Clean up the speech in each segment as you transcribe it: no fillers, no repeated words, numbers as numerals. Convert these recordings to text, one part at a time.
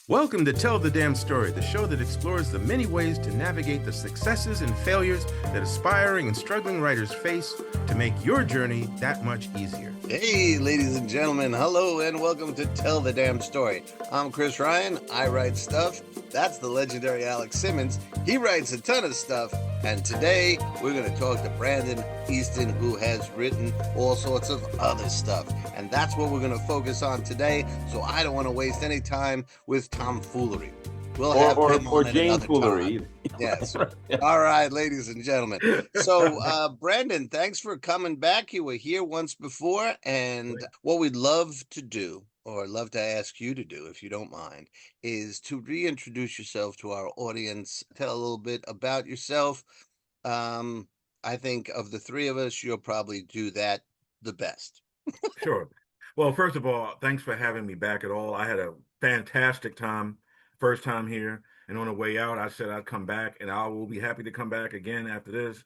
Welcome to Tell the Damn Story, the show that explores the many ways to navigate the successes and failures that aspiring and struggling writers face to make your journey that much easier. Hey, ladies and gentlemen, hello and welcome to Tell the Damn Story. I'm Chris Ryan. I write stuff. That's the legendary Alex Simmons. He writes a ton of stuff. And today we're going to talk to Brandon Easton, who has written all sorts of other stuff. And that's what we're going to focus on today. So I don't want to waste any time with tomfoolery. We'll have him on at Jane another foolery. time. Yes. All right, ladies and gentlemen. So, Brandon, thanks for coming back. You were here once before. And what we'd love to do, or love to ask you to do, if you don't mind, is to reintroduce yourself to our audience. Tell a little bit about yourself. I think of the three of us, you'll probably do that the best. Sure. Well, first of all, thanks for having me back at all. I had a fantastic time, first time here. And on the way out, I said I'd come back, and I will be happy to come back again after this.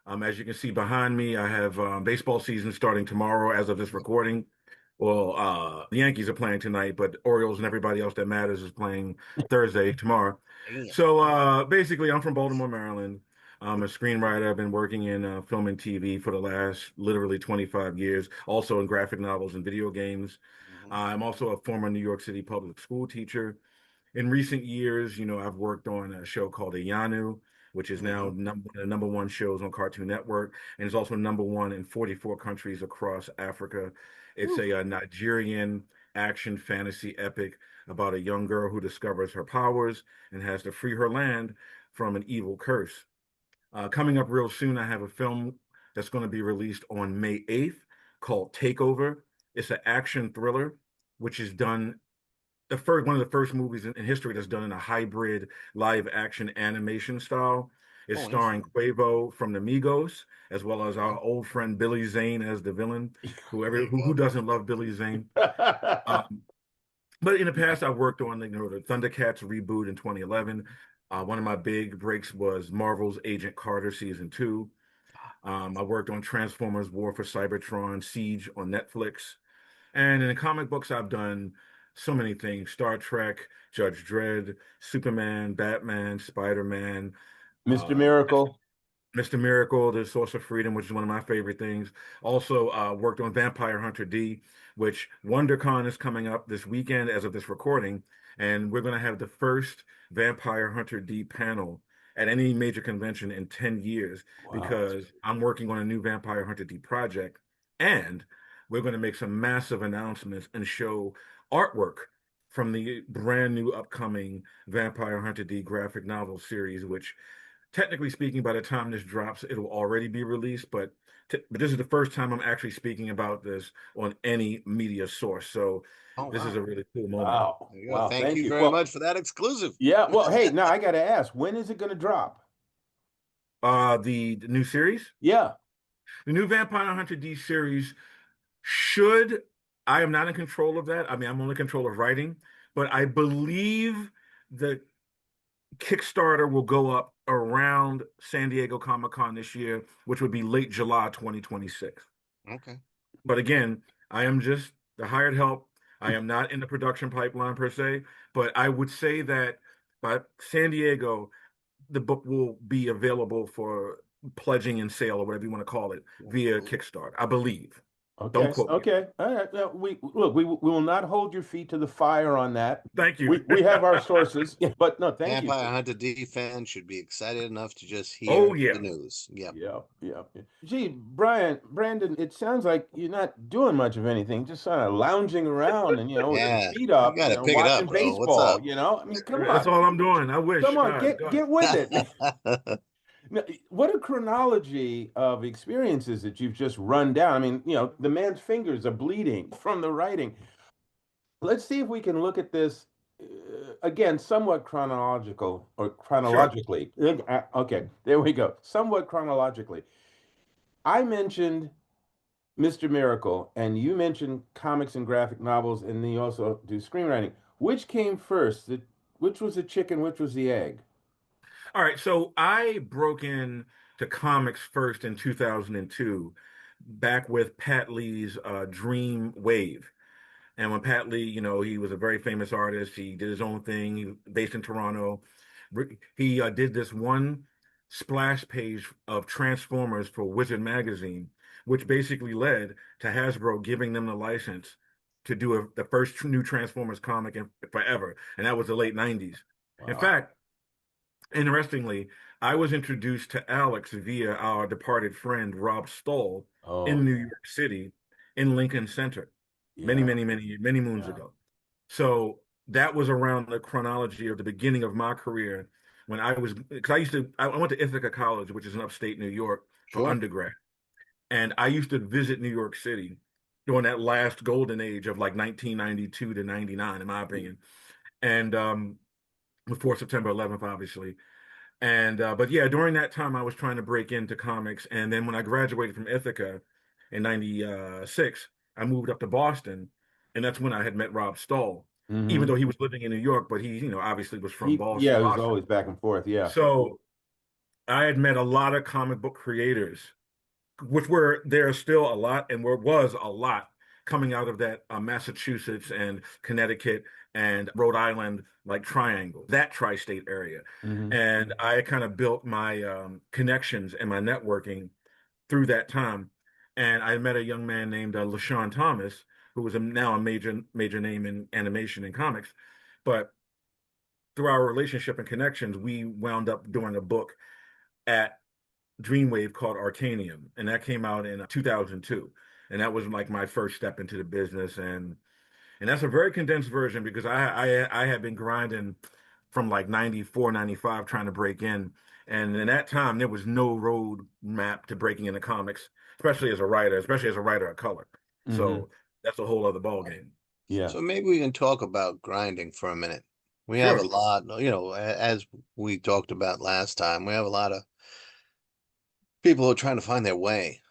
As you can see behind me, I have baseball season starting tomorrow as of this recording. Well, the Yankees are playing tonight, but Orioles and everybody else that matters is playing Thursday, tomorrow. Damn. So basically, I'm from Baltimore, Maryland. I'm a screenwriter. I've been working in film and TV for the last literally 25 years, also in graphic novels and video games. I'm also a former New York City public school teacher. In recent years, I've worked on a show called Iyanu, which is now the number one shows on Cartoon Network, and is also number one in 44 countries across Africa. It's a Nigerian action fantasy epic about a young girl who discovers her powers and has to free her land from an evil curse. Coming up real soon, I have a film that's going to be released on May 8th called Takeover. It's an action thriller, which is done one of the first movies in history that's done in a hybrid live action animation style. It's starring Quavo from the Migos, as well as our old friend Billy Zane as the villain. Who doesn't love Billy Zane? But in the past, I worked on the Thundercats reboot in 2011. One of my big breaks was Marvel's Agent Carter season 2. I worked on Transformers War for Cybertron Siege on Netflix. And in the comic books, I've done so many things: Star Trek, Judge Dredd, Superman, Batman, Spider-Man, Mr. Miracle. Mr. Miracle, The Source of Freedom, which is one of my favorite things. Also worked on Vampire Hunter D, which WonderCon is coming up this weekend as of this recording. And we're going to have the first Vampire Hunter D panel at any major convention in 10 years because I'm working on a new Vampire Hunter D project. And we're going to make some massive announcements and show artwork from the brand new upcoming Vampire Hunter D graphic novel series, which technically speaking, by the time this drops, it'll already be released. But this is the first time I'm actually speaking about this on any media source. So this is a really cool moment. Wow. Thank you very much for that exclusive. Yeah. Well, hey, now I got to ask, when is it going to drop? The new series? Yeah. The new Vampire Hunter D series I am not in control of that. I mean, I'm only in control of writing, but I believe the Kickstarter will go up around San Diego Comic-Con this year, which would be late July 2026. Okay. But again, I am just the hired help. I am not in the production pipeline per se, but I would say that by San Diego, the book will be available for pledging and sale, or whatever you want to call it, via Kickstarter, I believe. Okay. Don't quote me. Okay. All right. Now, we will not hold your feet to the fire on that. Thank you. We have our sources, but no, thank you. Vampire Hunter D fans should be excited enough to just hear the news. Yeah. Gee, Brandon, it sounds like you're not doing much of anything, just sort of lounging around and with your feet up, you gotta pick it watching up, bro. baseball. What's up? I mean, come on. That's all I'm doing. I wish. Come on, get with it. Now, what a chronology of experiences that you've just run down. I mean, the man's fingers are bleeding from the writing. Let's see if we can look at this again, somewhat chronologically. Sure. Okay, there we go. Somewhat chronologically. I mentioned Mr. Miracle, and you mentioned comics and graphic novels, and then you also do screenwriting. Which came first? Which was the chicken? Which was the egg? All right, so I broke in to comics first in 2002, back with Pat Lee's Dream Wave. And when Pat Lee, he was a very famous artist. He did his own thing. He was based in Toronto. He did this one splash page of Transformers for Wizard magazine, which basically led to Hasbro giving them the license to do the first new Transformers comic in forever, and that was the late 90s. In Wow. fact, interestingly, I was introduced to Alex via our departed friend Rob Stoll Oh, in New yeah. York City, in Lincoln Center, many, Yeah. many, many, many moons Yeah. ago. So that was around the chronology of the beginning of my career when because I went to Ithaca College, which is in upstate New York, for Sure. undergrad. And I used to visit New York City during that last golden age of like 1992 to 99, in my opinion. And before September 11th, obviously. And but yeah, during that time, I was trying to break into comics. And then when I graduated from Ithaca in '96, I moved up to Boston, and that's when I had met Rob Stoll, even Hmm. though he was living in New York, but he, obviously was from Yeah, it was Boston. always back and forth. Yeah. So I had met a lot of comic book creators, which were there still a lot, and was a lot coming out of that Massachusetts and Connecticut and Rhode Island like triangle, that tri-state area. Hmm. And I kind of built my connections and my networking through that time. And I met a young man named LaShawn Thomas, who was now a major name in animation and comics. But through our relationship and connections, we wound up doing a book at Dreamwave called Arcanium, and that came out in 2002. And that was like my first step into the business, and that's a very condensed version because I had been grinding from like 94, 95 trying to break in. And in that time, there was no road map to breaking into comics, especially as a writer of color. Hmm. So that's a whole other ball game. Yeah. So maybe we can talk about grinding for a minute. We have a Sure. lot, as we talked about last time, we have a lot of people who are trying to find their way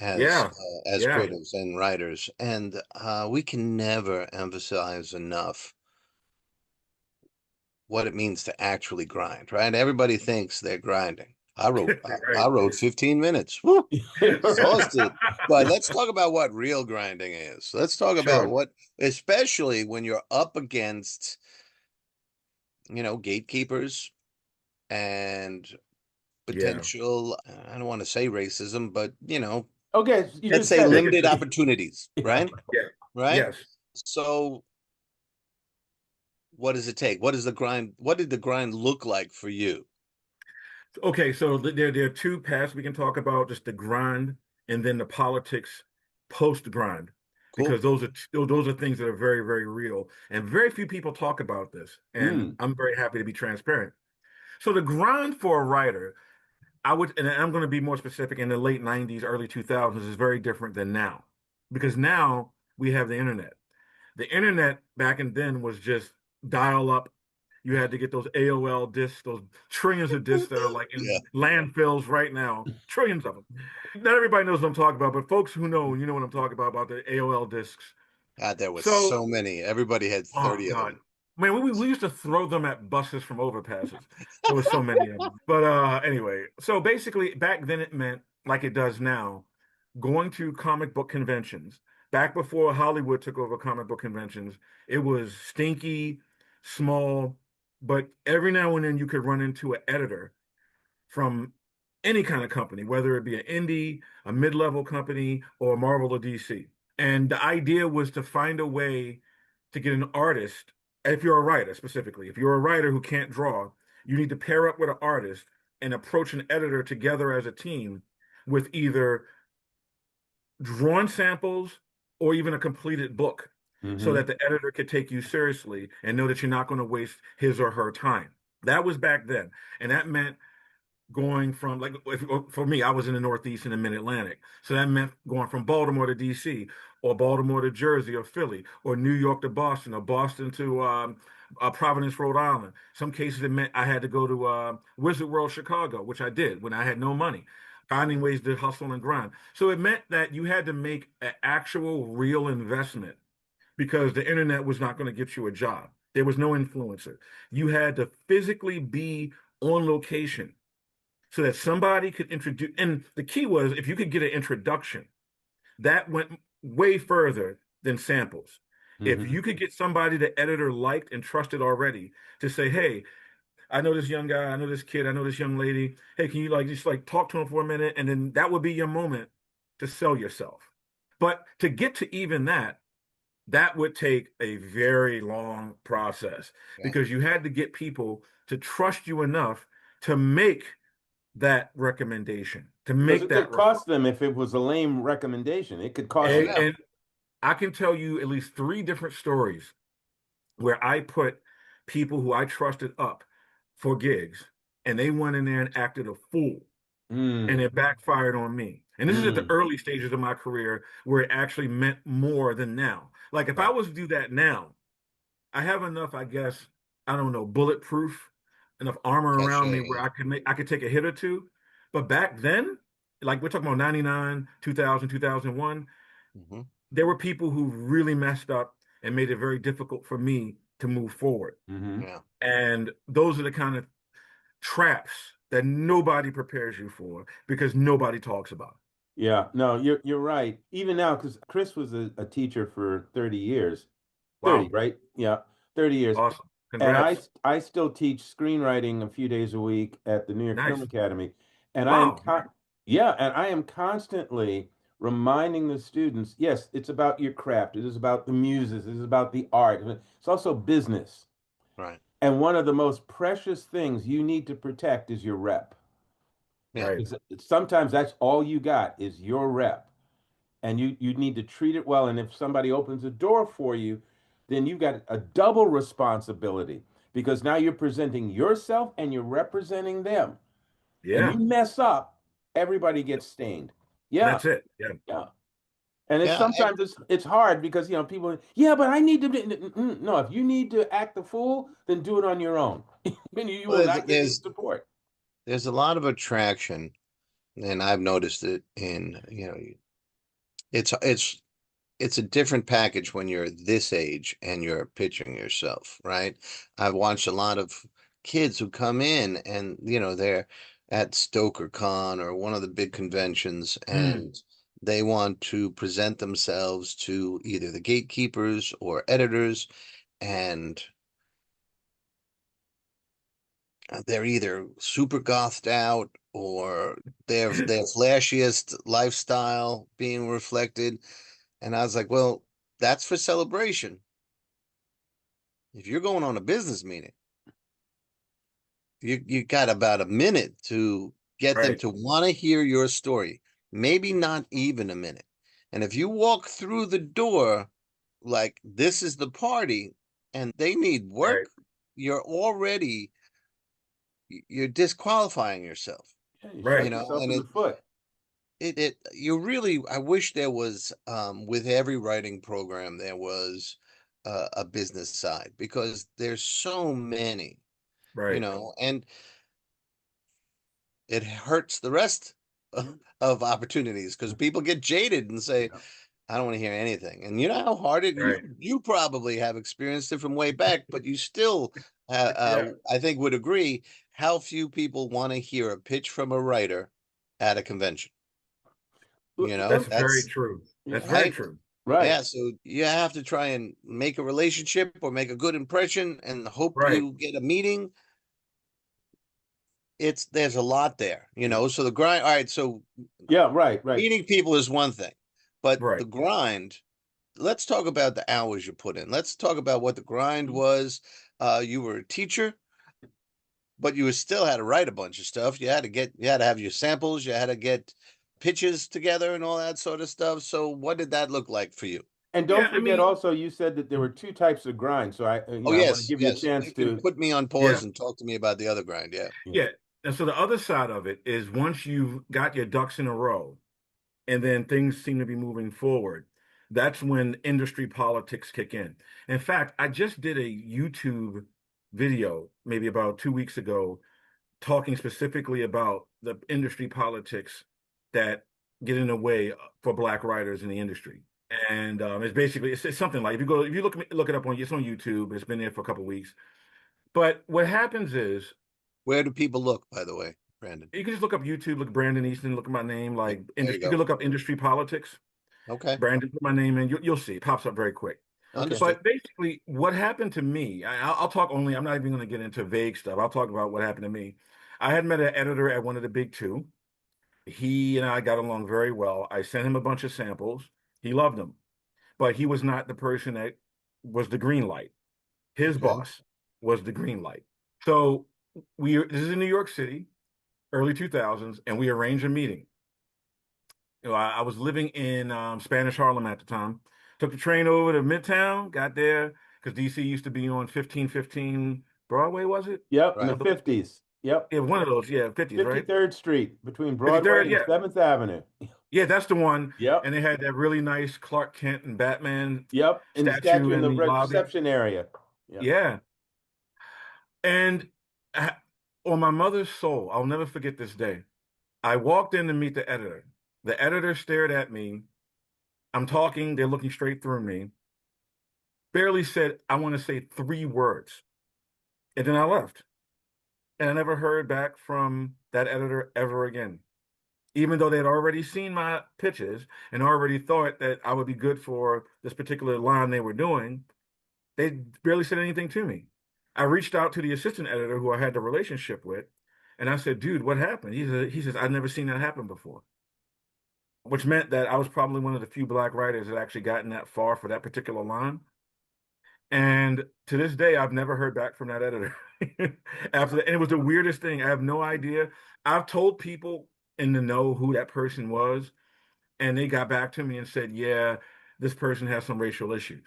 Yeah. as Yeah. creatives and writers, and we can never emphasize enough what it means to actually grind, right? Everybody thinks they're grinding. I wrote Right. I wrote 15 minutes. Woo, Right. exhausted. But let's talk about what real grinding is. Let's talk about Sure. what, especially when you're up against, gatekeepers and Yeah. potential, I don't want to say racism, but, Okay, you let's just say said it. limited Bigotry. opportunities, Yeah. right? Yeah. Right? Yes. So what does it take? What did the grind look like for you? Okay, so there are two paths we can talk about, just the grind and then the politics post grind, Cool. because those are things that are very, very real. And very few people talk about this. And Mm. I'm very happy to be transparent. So the grind for a writer, and I'm going to be more specific, in the late 90s, early 2000s is very different than now. Because now we have the internet. The internet back and then was just dial up. You had to get those AOL discs, those trillions of discs that are like Yeah. in landfills right now, trillions of them. Not everybody knows what I'm talking about, but folks who know, you know what I'm talking about the AOL discs. God, there was So, so many. Everybody had oh 30 of God, them. man, we used to throw them at buses from overpasses. There was so many of them. But anyway, so basically back then it meant, like it does now, going to comic book conventions. Back before Hollywood took over comic book conventions, it was stinky, small, but every now and then you could run into an editor from any kind of company, whether it be an indie, a mid-level company, or Marvel or DC. And the idea was to find a way to get an artist, if you're a writer specifically, if you're a writer who can't draw, you need to pair up with an artist and approach an editor together as a team with either drawn samples or even a completed book so Hmm. that the editor could take you seriously and know that you're not going to waste his or her time. That was back then. And that meant going from, like, for me, I was in the Northeast and the Mid-Atlantic. So that meant going from Baltimore to DC, or Baltimore to Jersey or Philly, or New York to Boston, or Boston to Providence, Rhode Island. Some cases it meant I had to go to Wizard World, Chicago, which I did when I had no money, finding ways to hustle and grind. So it meant that you had to make an actual real investment because the internet was not going to get you a job. There was no influencer. You had to physically be on location so that somebody could introduce. And the key was, if you could get an introduction, that went way further than samples. If Mm-hmm. you could get somebody the editor liked and trusted already to say, hey, I know this young guy, I know this kid, I know this young lady. Hey, can you like just like talk to him for a minute? And then that would be your moment to sell yourself. But to get to even that, that would take a very long process Yeah. because you had to get people to trust you enough to make that recommendation, to Because make it that could referral. cost them if it was a lame recommendation. It could cost Oh you. yeah. And I can tell you at least three different stories where I put people who I trusted up for gigs and they went in there and acted a fool and Mm, it backfired on me. And this is at the mm, early stages of my career where it actually meant more than now. Like if I right. was to do that now, I have enough, I guess, I don't know, bulletproof, enough armor around me where Cachet. I could take a hit or two. But back then, like we're talking about 99, 2000, 2001, Hmm. there were people who really messed up and made it very difficult for me to move forward. Mm-hmm. Yeah. And those are the kind of traps that nobody prepares you for because nobody talks about. Yeah, no, you're right. Even now, because Chris was a teacher for 30 years. 30, Wow. right? Yeah, 30 years. Awesome. And Congrats. I still teach screenwriting a few days a week at the New York Film Nice. Academy. And I am Wow. yeah, and I am constantly reminding the students, yes, it's about your craft. It is about the muses. It is about the art. It's also business. Right. And one of the most precious things you need to protect is your rep. Yeah. Right. Sometimes that's all you got is your rep. And you need to treat it well. And if somebody opens a door for you, then you got a double responsibility because now you're presenting yourself and you're representing them. And you Yeah. mess up, everybody gets stained. Yeah, That's it. Yeah. yeah. And it's Yeah. sometimes it's hard because people, yeah, but I need to no, if you need to act the fool, then do it on your own. And you Well, will not get any support. there's a lot of attraction, and I've noticed it in, it's it's a different package when you're this age and you're pitching yourself, right? I've watched a lot of kids who come in and, they're at StokerCon or one of the big conventions Mm. and they want to present themselves to either the gatekeepers or editors, and they're either super gothed out or their flashiest lifestyle being reflected. And I was like, well, that's for celebration. If you're going on a business meeting, you got about a minute to get them Right. to want to hear your story. Maybe not even a minute. And if you walk through the door like this is the party and they need Right. work, you're already you're disqualifying yourself. Yeah, you You shot Right. know, yourself and in the foot. you really, I wish there was, with every writing program there was a business side, because there's so many, Right. and it hurts the rest Mhm. of opportunities because people get jaded and say, Yeah. I don't want to hear anything. And you know how hard it, Right. you probably have experienced it from way back, but you still, Yeah. I think, would agree how few people want to hear a pitch from a writer at a convention. That's very That's true. That's Yeah, very right. true. right. Yeah, so you have to try and make a relationship or make a good impression and hope Right. you get a meeting. There's a lot there, So the grind, all right, so Yeah, right, right. meeting people is one thing, but the Right. grind, let's talk about the hours you put in. Let's talk about what the grind was. You were a teacher, but you still had to write a bunch of stuff. You had to have your samples, you had to get pitches together and all that sort of stuff. So what did that look like for you? And don't Yeah. I forget mean, also you said that there were two types of grind. So Oh, I want to yes, give you a yes. chance You can to put me on yeah. pause and talk to me about the other grind. Yeah. yeah. Yeah. And so the other side of it is once you've got your ducks in a row and then things seem to be moving forward, that's when industry politics kick in. In fact, I just did a YouTube video maybe about 2 weeks ago talking specifically about the industry politics that get in the way for Black writers in the industry. And it's something like if you look it up on it's on YouTube. It's been there for a couple of weeks. But what happens is Where do people look, by the way, Brandon? you can just look up YouTube, look Brandon Easton, look at my name, There you You can go. look up industry politics. Okay. Brandon, put my name in, you'll see it pops up very quick. Understood. But basically, what happened to me, I'll talk only, I'm not even going to get into vague stuff. I'll talk about what happened to me. I had met an editor at one of the big two. He and I got along very well. I sent him a bunch of samples. He loved them, but he was not the person that was the green light. His Okay. boss was the green light. So this is in New York City, early 2000s, and we arranged a meeting. I was living in Spanish Harlem at the time. Took the train over to Midtown, got there because DC used to be on 1515 Broadway, was it? Yep, in Right. the 50s. Yep. Yeah, one of those, yeah, 50s, right? 53rd Street between Broadway 53rd, and yeah. 7th Avenue. Yeah, that's the one. Yep. And they had that really nice Clark Kent and Batman Yep. And the statue statue in in the the lobby. reception area. Yep. Yeah. And on my mother's soul, I'll never forget this day. I walked in to meet the editor. The editor stared at me. I'm talking, they're looking straight through me. Barely said, I want to say 3 words. And then I left. And I never heard back from that editor ever again. Even though they had already seen my pitches and already thought that I would be good for this particular line they were doing, they barely said anything to me. I reached out to the assistant editor who I had the relationship with, and I said, dude, what happened? He says, I've never seen that happen before. Which meant that I was probably one of the few black writers that actually gotten that far for that particular line. And to this day, I've never heard back from that editor after that. And it was the weirdest thing. I have no idea. I've told people in the know who that person was, and they got back to me and said, yeah, this person has some racial issues.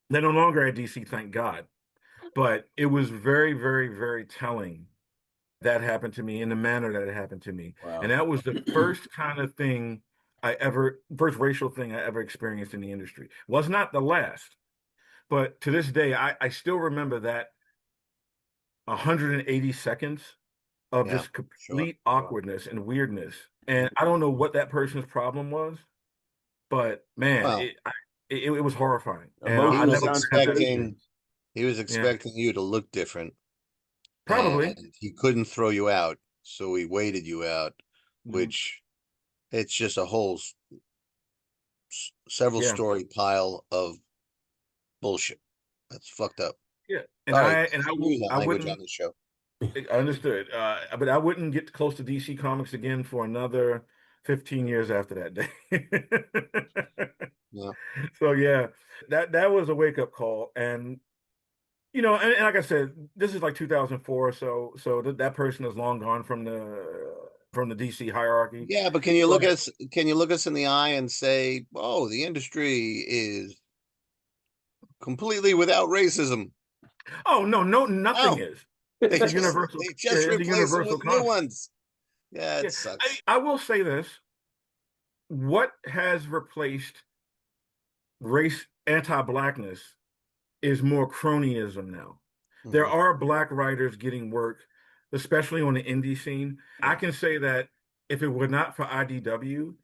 They're no longer at DC, thank God. But it was very, very, very telling that happened to me in the manner that it happened to me. Wow. And that was the first kind of thing first racial thing I ever experienced in the industry. Was not the last. But to this day, I still remember that 180 seconds of Yeah, just sure. complete awkwardness and weirdness. And I don't know what that person's problem was, but man, Well, it was horrifying. And he I Emotional was never expecting contributions. he was yeah, expecting you to look different, probably. and he couldn't throw you out, so he waited you out, Mhm. which it's just a whole several Yeah, story pile of bullshit. That's fucked up. yeah. And Sorry, I can't use that I language on wouldn't. this show. I understood. But I wouldn't get close to DC Comics again for another 15 years after that day. Yeah. So yeah, that was a wake up call. And and like I said, this is like 2004, so that person is long gone from the DC hierarchy. Yeah, but can you look But us can you look us in the eye and say, "Oh, the industry is completely without racism"? oh no, nothing No, is. they It's a just universal. they Yeah, just it's a replace them universal with new concept. ones. Yeah, it Yeah, sucks. I will say this: what has replaced race anti-blackness is more cronyism now. There Hmm. are black writers getting work, especially on the indie scene. I can say that if it were not for IDW,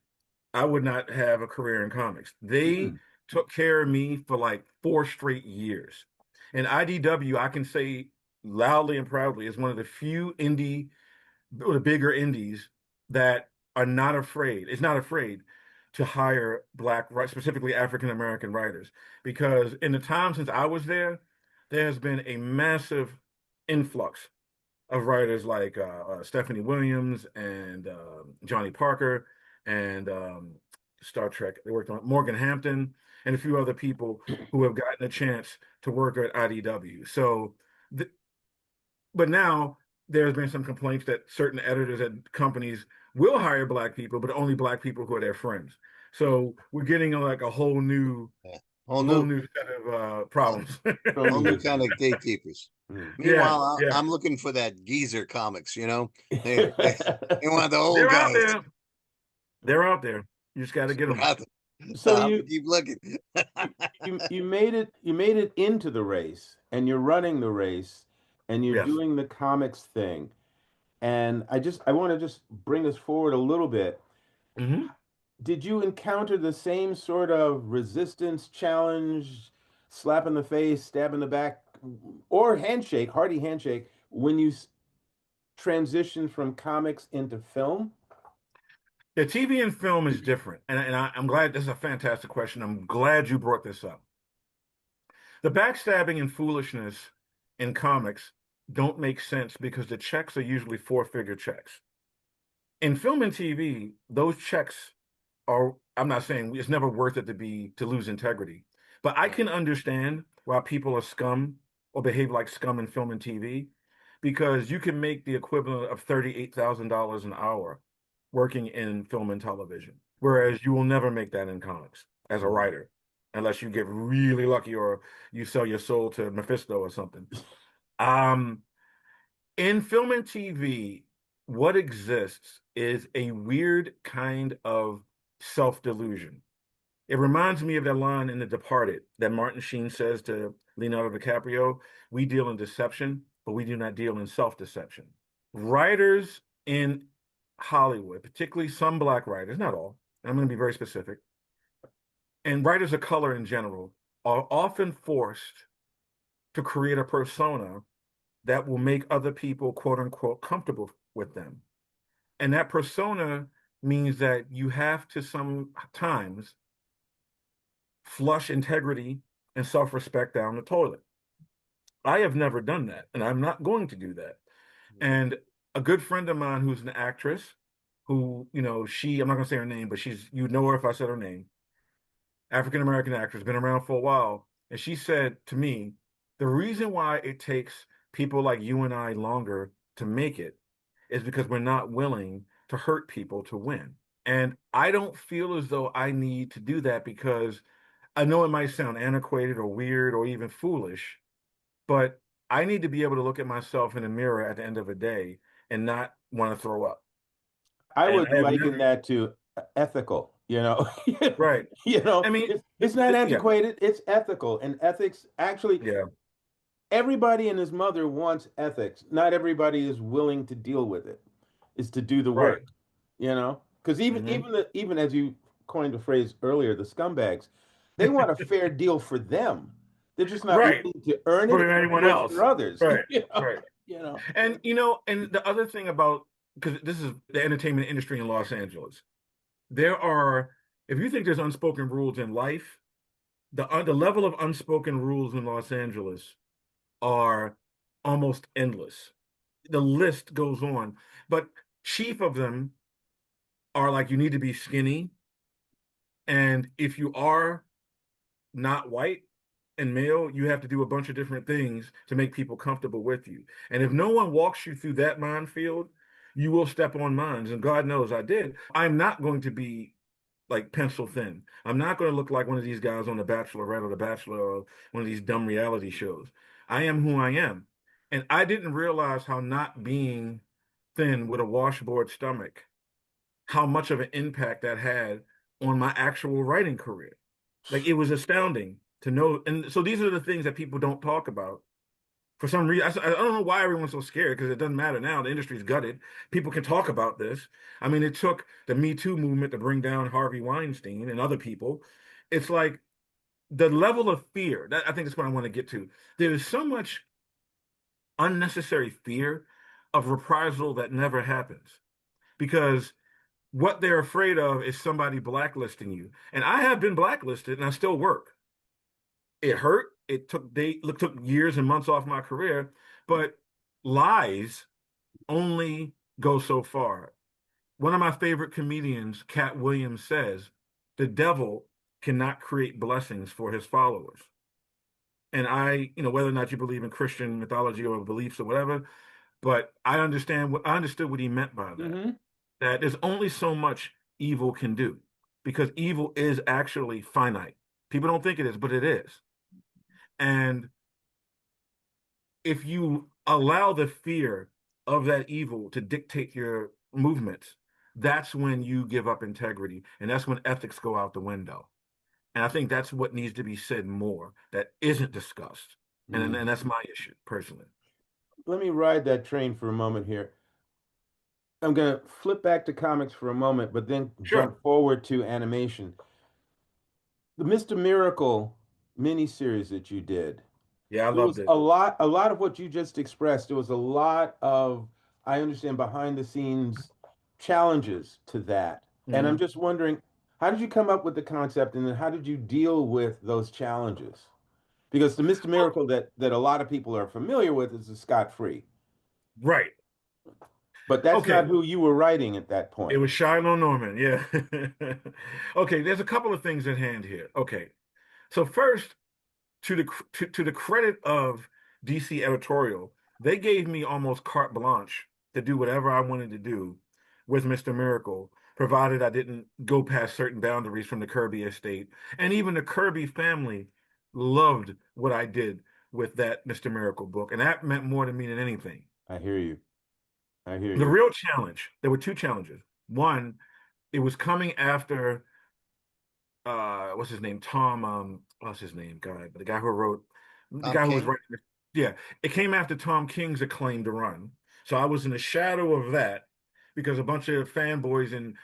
I would not have a career in comics. They Mm. took care of me for like 4 straight years. And IDW, I can say loudly and proudly, is one of the few indie, or the bigger indies that are not afraid, is not afraid to hire black, specifically African American writers. Because in the time since I was there has been a massive influx of writers like Stephanie Williams and Johnny Parker and Star Trek. They worked on Morgan Hampton and a few other people who have gotten a chance to work at IDW. So, but now there's been some complaints that certain editors at companies will hire black people, but only black people who are their friends. So we're getting like Yeah. a whole new set of Whole, problems. whole new Cronyism. kind of gatekeepers. Mm. Yeah, Meanwhile, yeah, I'm looking for that geezer comics. They want the old they're out guys. there. They're out there. You just got to get They're them. out there. So I'll have to keep looking. you made it into the race, and you're running the race, and you're Yes. doing the comics thing. And I want to just bring us forward a little bit. Hmm. Did you encounter the same sort of resistance, challenge, slap in the face, stab in the back, or handshake, hearty handshake, when you transitioned from comics into film? The TV and film is different, and I'm glad this is a fantastic question. I'm glad you brought this up. The backstabbing and foolishness in comics don't make sense because the checks are usually four-figure checks. In film and TV, those checks are, I'm not saying it's never worth it to lose integrity, but I Right. can understand why people are scum or behave like scum in film and TV because you can make the equivalent of $38,000 an hour working in film and television, whereas you will never make that in comics as a Mhm. writer unless you get really lucky or you sell your soul to Mephisto or something. Um, in film and TV, what exists is a weird kind of self-delusion. It reminds me of that line in The Departed that Martin Sheen says to Leonardo DiCaprio, "We deal in deception, but we do not deal in self-deception." Writers in Hollywood, particularly some black writers, not all, I'm going to be very specific, and writers of color in general, are often forced to create a persona that will make other people, quote unquote, comfortable with them. And that persona means that you have to sometimes flush integrity and self respect down the toilet. I have never done that, and I'm not going to do that. And a good friend of mine who's an actress, who, I'm not going to say her name, but you'd know her if I said her name, African American actress, been around for a while. And she said to me, the reason why it takes people like you and I longer to make it is because we're not willing to hurt people to win. And I don't feel as though I need to do that because I know it might sound antiquated or weird or even foolish, but I need to be able to look at myself in the mirror at the end of the day and not want to throw up. I And would I have liken never, that to ethical, right. I mean, it's not yeah, antiquated, it's ethical. And ethics, actually, yeah, everybody and his mother wants ethics. Not everybody is willing to deal with it, is to do the right. work, Because even Hmm. even the, even as you coined the phrase earlier, the scumbags, they want a fair deal for them. They're just not Right. willing to earn it For or anyone do it else. for others. Right. Right. You know. And the other thing about, because this is the entertainment industry in Los Angeles, there are, if you think there's unspoken rules in life, the level of unspoken rules in Los Angeles are almost endless. The list goes on, but chief of them are like you need to be skinny, and if you are not white and male, you have to do a bunch of different things to make people comfortable with you. And if no one walks you through that minefield, you will step on mines. And God knows I did. I'm not going to be like pencil thin. I'm not going to look like one of these guys on The Bachelorette or The Bachelor or one of these dumb reality shows. I am who I am. And I didn't realize how not being thin with a washboard stomach, how much of an impact that had on my actual writing career. Like it was astounding to know. And so these are the things that people don't talk about. For some reason, I don't know why everyone's so scared because it doesn't matter now. The industry's gutted. People can talk about this. I mean, it took the Me Too movement to bring down Harvey Weinstein and other people. It's like the level of fear that I think is what I want to get to. There is so much unnecessary fear of reprisal that never happens because what they're afraid of is somebody blacklisting you. And I have been blacklisted and I still work. It hurt. It took years and months off my career, but lies only go so far. One of my favorite comedians, Cat Williams, says, "The devil cannot create blessings for his followers." And whether or not you believe in Christian mythology or beliefs or whatever, but I understood what he meant by that. Hmm. That there's only so much evil can do because evil is actually finite. People don't think it is, but it is. And if you allow the fear of that evil to dictate your movements, that's when you give up integrity. And that's when ethics go out the window. And I think that's what needs to be said more that isn't discussed. And Hmm. that's my issue personally. Let me ride that train for a moment here. I'm going to flip back to comics for a moment, but then Sure. jump forward to animation. The Mr. Miracle miniseries that you did, Yeah, I there loved was it. a lot of what you just expressed. There was a lot of, I understand, behind the scenes challenges to that. And I'm Hmm. just wondering, how did you come up with the concept and then how did you deal with those challenges? Because the Mr. Well, Miracle that a lot of people are familiar with is the scot-free. right. But that's Okay. not who you were writing at that It point. was Shiloh Norman. Yeah. Okay. There's a couple of things at hand here. Okay. So first, to the credit of DC editorial, they gave me almost carte blanche to do whatever I wanted to do with Mr. Miracle, provided I didn't go past certain boundaries from the Kirby estate. And even the Kirby family loved what I did with that Mr. Miracle book, and that meant more to me than anything. I hear you. I hear The you. real challenge, there were two challenges. One, it was coming after what's his name? Tom, what's his name? God, but the Tom guy who was King. writing it. Yeah, it came after Tom King's acclaimed run. So I was in the shadow of that because a bunch of fanboys and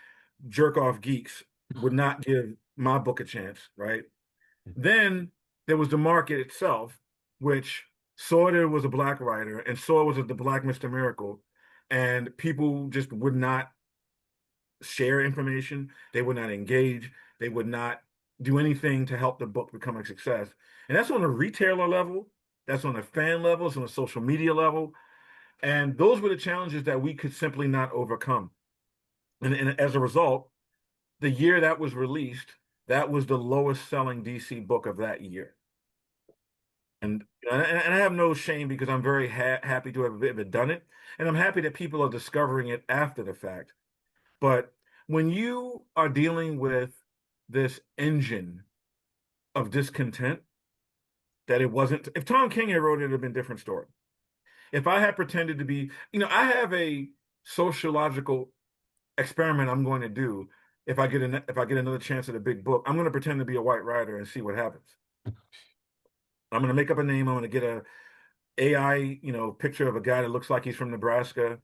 jerk off geeks would not give my book a chance, right? Then there was the market itself, which saw there was a black writer and saw it was the black Mr. Miracle, and people just would not share information. They would not engage. They would not do anything to help the book become a success. And that's on a retailer level. That's on a fan level. It's on a social media level. And those were the challenges that we could simply not overcome. And as a result, the year that was released, that was the lowest selling DC book of that year. And I have no shame because I'm very happy to have done it. And I'm happy that people are discovering it after the fact. But when you are dealing with this engine of discontent, that it wasn't, if Tom King had wrote it, it'd have been a different story. If I had pretended to be, I have a sociological experiment I'm going to do if I get another chance at a big book. I'm going to pretend to be a white writer and see what happens. I'm going to make up a name. I'm going to get a AI, picture of a guy that looks like he's from Nebraska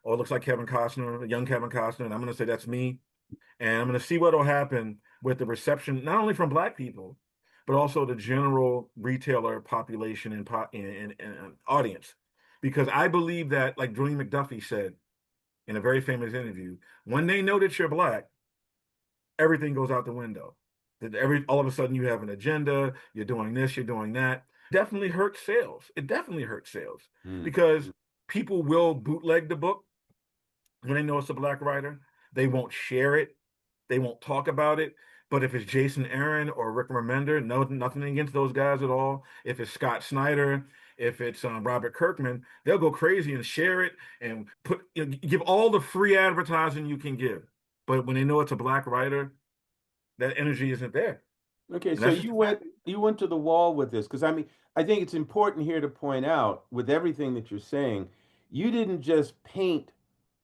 or looks like Kevin Costner, a young Kevin Costner, and I'm going to say that's me. And I'm going to see what will happen with the reception, not only from Black people, but also the general retailer population and audience. Because I believe that, like Dwayne McDuffie said in a very famous interview, when they know that you're Black, everything goes out the window. That all of a sudden you have an agenda, you're doing this, you're doing that. Definitely hurts sales. It definitely hurts sales Mm. because people will bootleg the book when they know it's a Black writer. They won't share it. They won't talk about it. But if it's Jason Aaron or Rick Remender, no, nothing against those guys at all. If it's Scott Snyder, if it's Robert Kirkman, they'll go crazy and share it and give all the free advertising you can give. But when they know it's a Black writer, that energy isn't there, Okay, and so that's just a fact. you went to the wall with this because I think it's important here to point out with everything that you're saying, you didn't just paint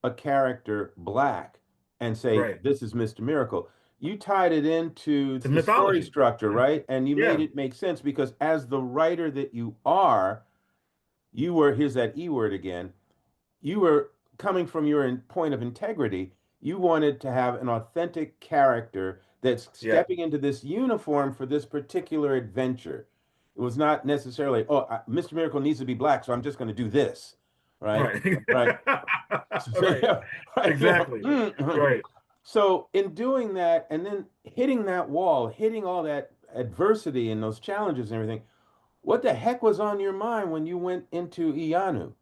a character black and say Right. this is Mr. Miracle. You tied it into The the story mythology. structure, right? And you made Yeah. it make sense because as the writer that you are, you were, here's that E word again, you were coming from your point of integrity. You wanted to have an authentic character that's Yeah. stepping into this uniform for this particular adventure. It was not necessarily, Mr. Miracle needs to be black, so I'm just going to do this, right? Right. Right. Right. Right. Exactly. Right. So in doing that, and then hitting that wall, hitting all that adversity and those challenges and everything, what the heck was on your mind when you went into Iyanu?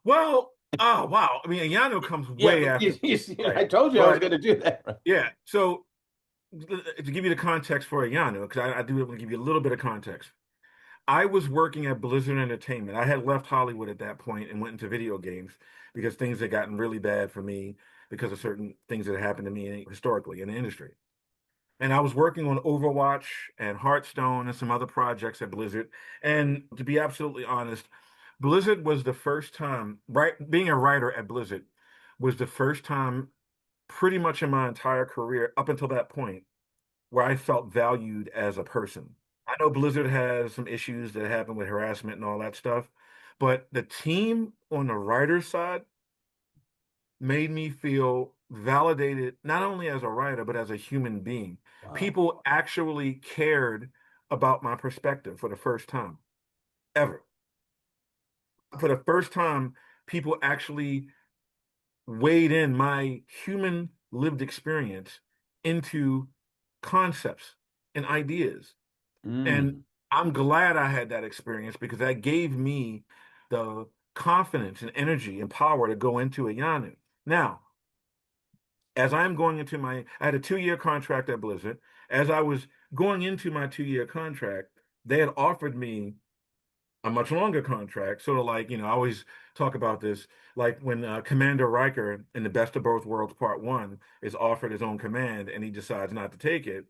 Well, oh wow. I mean, Iyanu comes Yeah, way but after, I right? told you I was But going to do that. Right? yeah. So to give you the context for Iyanu, because I do want to give you a little bit of context. I was working at Blizzard Entertainment. I had left Hollywood at that point and went into video games because things had gotten really bad for me because of certain things that happened to me historically in the industry. And I was working on Overwatch and Hearthstone and some other projects at Blizzard. And to be absolutely honest, Blizzard was the first time, right? Being a writer at Blizzard was the first time pretty much in my entire career up until that point where I felt valued as a person. I know Blizzard has some issues that happen with harassment and all that stuff, but the team on the writer's side made me feel validated not only as a writer but as a human being. Wow. People actually cared about my perspective for the first time ever. For the first time, people actually weighed in my human lived experience into concepts and ideas. And Mm. I'm glad I had that experience because that gave me the confidence and energy and power to go into Iyanu. Now, as I'm going into I had a 2-year contract at Blizzard. As I was going into my 2-year contract, they had offered me a much longer contract. Sort of like, I always talk about this, like when Commander Riker in The Best of Both Worlds Part 1 is offered his own command and he decides not to take it.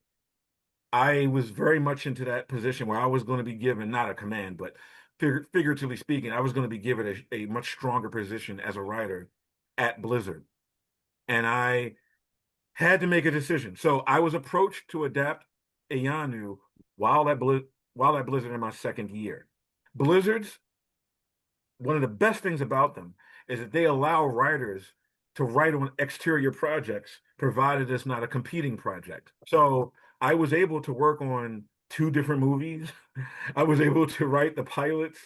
I was very much into that position where I was going to be given not a command, but figuratively speaking, I was going to be given a much stronger position as a writer at Blizzard. And I had to make a decision. So I was approached to adapt Iyanu while at Blizzard in my second year. Blizzard's one of the best things about them is that they allow writers to write on exterior projects, provided it's not a competing project. So I was able to work on 2 different movies. I was able to write the pilots,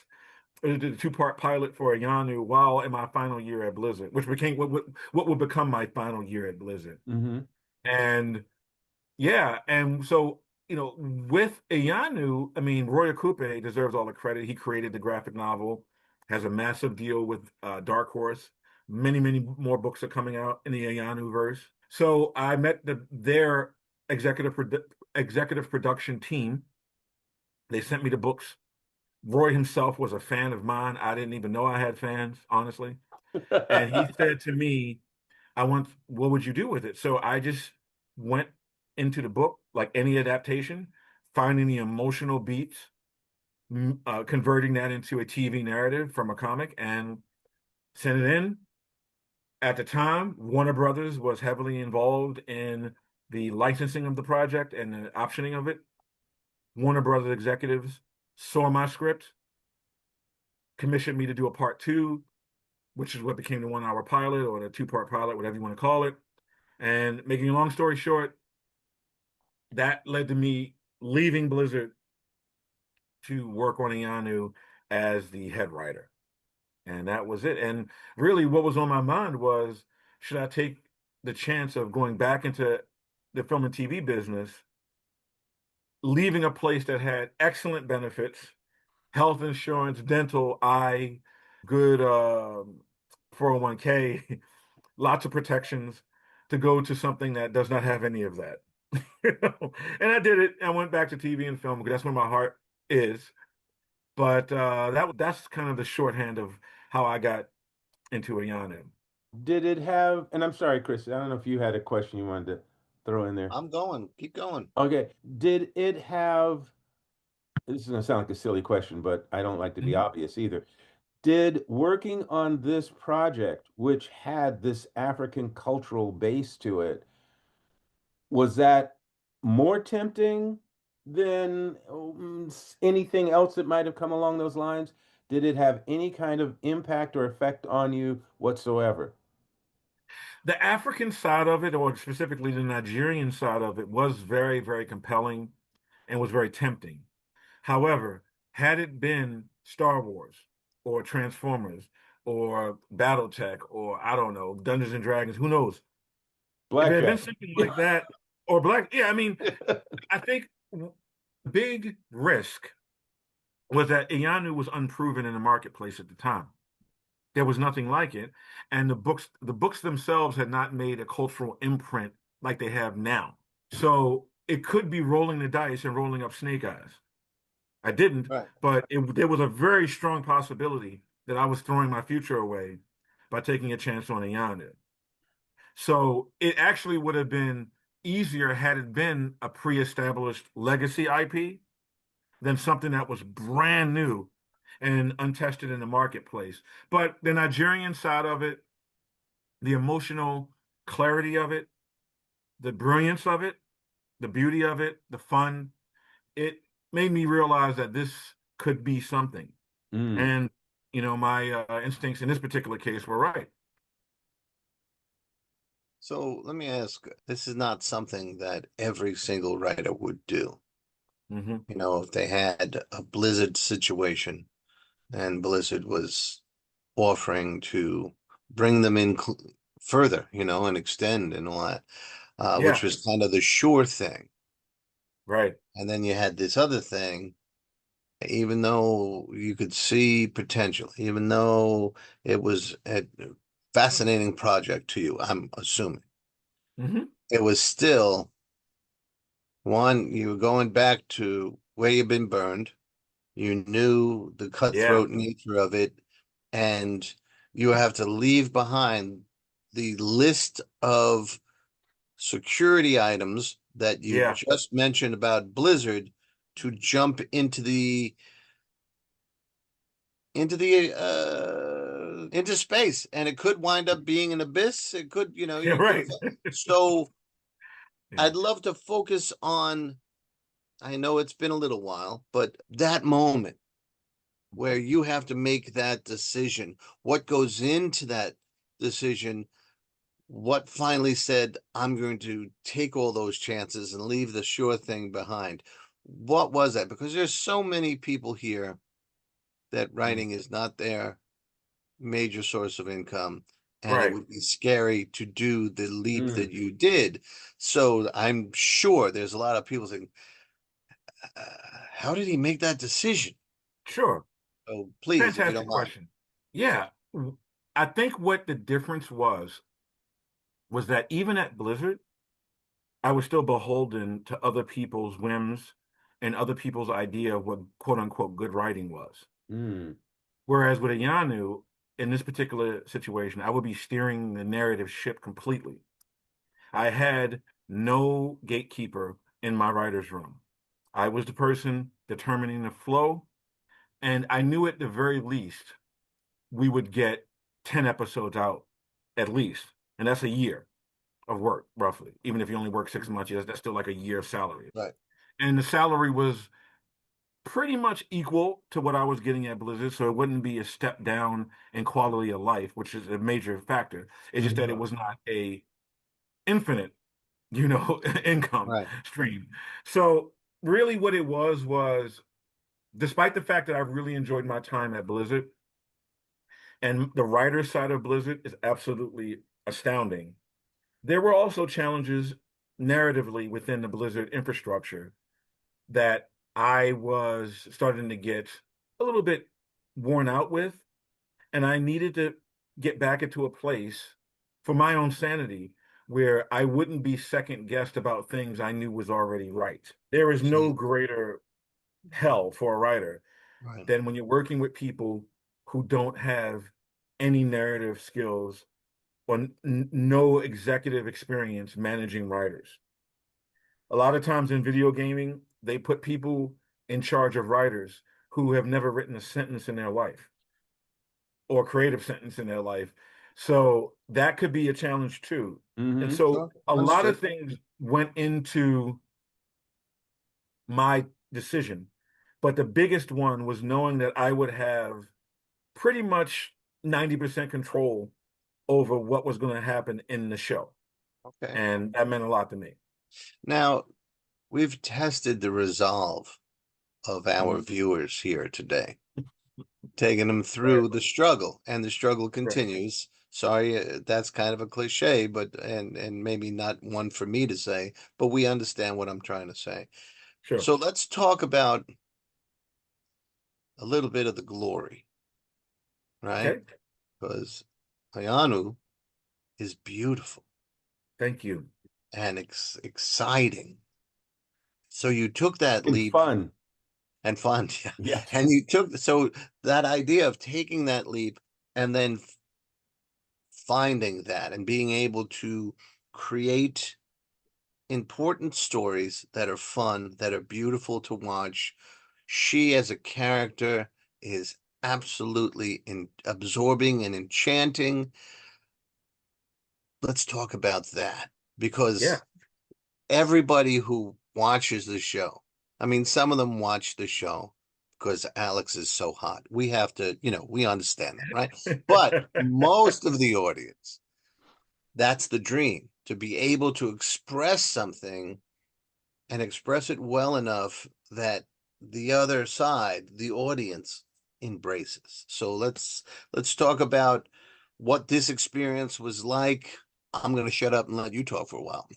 the 2-part pilot for Iyanu while in my final year at Blizzard, which became what would become my final year at Blizzard. Mm-hmm. And yeah, and so with Iyanu, I mean, Roy Coupe deserves all the credit. He created the graphic novel, has a massive deal with Dark Horse. Many, many more books are coming out in the Iyanu verse. So I met their executive production team. They sent me the books. Roy himself was a fan of mine. I didn't even know I had fans, honestly. And he said to me, what would you do with it? So I just went into the book, like any adaptation, finding the emotional beats, converting that into a TV narrative from a comic, and sent it in. At the time, Warner Brothers was heavily involved in the licensing of the project and the optioning of it. Warner Brothers executives saw my script, commissioned me to do a part 2, which is what became the 1-hour pilot or the 2-part pilot, whatever you want to call it. And making a long story short, that led to me leaving Blizzard to work on Iyanu as the head writer. And that was it. And really what was on my mind was, should I take the chance of going back into the film and TV business, leaving a place that had excellent benefits, health insurance, dental, eye, good 401k, lots of protections, to go to something that does not have any of that. And I did it. I went back to TV and film because that's where my heart is. But that's kind of the shorthand of how I got into Iyanu. Did it have, and I'm sorry, Chris, I don't know if you had a question you wanted to throw in there. I'm going. Keep going. Okay. Did it have, this is going to sound like a silly question, but I don't like to be Mhm. obvious either. Did working on this project, which had this African cultural base to it, was that more tempting than anything else that might have come along those lines? Did it have any kind of impact or effect on you whatsoever? The African side of it, or specifically the Nigerian side of it, was very, very compelling and was very tempting. However, had it been Star Wars or Transformers or BattleTech or I don't know, Dungeons and Dragons, who knows? If it had been Blackjack. something like that, or Black, yeah, I mean, I think big risk was that Iyanu was unproven in the marketplace at the time. There was nothing like it, and the books themselves had not made a cultural imprint like they have now. So it could be rolling the dice and rolling up snake eyes. I didn't, Right. but there was a very strong possibility that I was throwing my future away by taking a chance on Iyanu. So it actually would have been easier had it been a pre-established legacy IP than something that was brand new and untested in the marketplace. But the Nigerian side of it, the emotional clarity of it, the brilliance of it, the beauty of it, the fun, it made me realize that this could be something. Mm. And, my instincts in this particular case were right. So let me ask, this is not something that every single writer would do. Hmm. If they had a Blizzard situation and Blizzard was offering to bring them in further, and extend and all that, which Yeah. was kind of the sure thing. Right. And then you had this other thing, even though you could see potential, even though it was a fascinating project to you, I'm assuming, Hmm. it was still one, you were going back to where you've been burned. You knew the Yeah. cutthroat nature of it, and you have to leave behind the list of security items that you Yeah. just mentioned about Blizzard to jump into space, and it could wind up being an abyss. It could, Yeah. you could. Right. So Yeah. I'd love to focus on. I know it's been a little while, but that moment where you have to make that decision, what goes into that decision, what finally said, I'm going to take all those chances and leave the sure thing behind. What was that? Because there's so many people here that Mm. writing is not their major source of income. And it Right. would be scary to do the leap Mm. that you did. So I'm sure there's a lot of people saying, how did he make that decision? Sure. So please, if you don't Fantastic mind. question. Yeah. I think what the difference was that even at Blizzard, I was still beholden to other people's whims and other people's idea of what quote unquote good writing was. Mm. Whereas with Iyanu, in this particular situation, I would be steering the narrative ship completely. I had no gatekeeper in my writer's room. I was the person determining the flow, and I knew at the very least we would get 10 episodes out at least. And that's a year of work, roughly. Even if you only work 6 months, that's still like a year's salary. Right. And the salary was pretty much equal to what I was getting at Blizzard, so it wouldn't be a step down in quality of life, which is a major factor. It's just that it Mhm. was not a infinite, income Right. stream. So really what it was despite the fact that I really enjoyed my time at Blizzard and the writer side of Blizzard is absolutely astounding. There were also challenges narratively within the Blizzard infrastructure that I was starting to get a little bit worn out with, and I needed to get back into a place for my own sanity where I wouldn't be second guessed about things I knew was already right. There is no See, greater hell for a writer right. than when you're working with people who don't have any narrative skills or no executive experience managing writers. A lot of times in video gaming, they put people in charge of writers who have never written a sentence in their life or creative sentence in their life. So that could be a challenge too. And Mhm. so Sure. a lot of Understood. things went into my decision. But the biggest one was knowing that I would have pretty much 90% control over what was going to happen in the show. Okay. And that meant a lot to me. Now, we've tested the resolve of our Mhm. viewers here today, taking them Right, through the struggle, and the struggle right. continues. Sorry, that's kind of a cliche, but and maybe not one for me to say, but we understand what I'm trying to say. Sure. So let's talk about a little bit of the glory, right? Okay. Because Iyanu is beautiful Thank you. and exciting. So you took that And leap fun. and fun, yeah. Yes. And you took so that idea of taking that leap and then finding that and being able to create important stories that are fun, that are beautiful to watch. She as a character is absolutely absorbing and enchanting. Let's talk about that Yeah. because everybody who watches the show, I mean, some of them watch the show because Alex is so hot. We have to, we understand that, right? But most of the audience, that's the dream to be able to express something and express it well enough that the other side, the audience, embraces. So let's talk about what this experience was like. I'm going to shut up and let you talk for a while.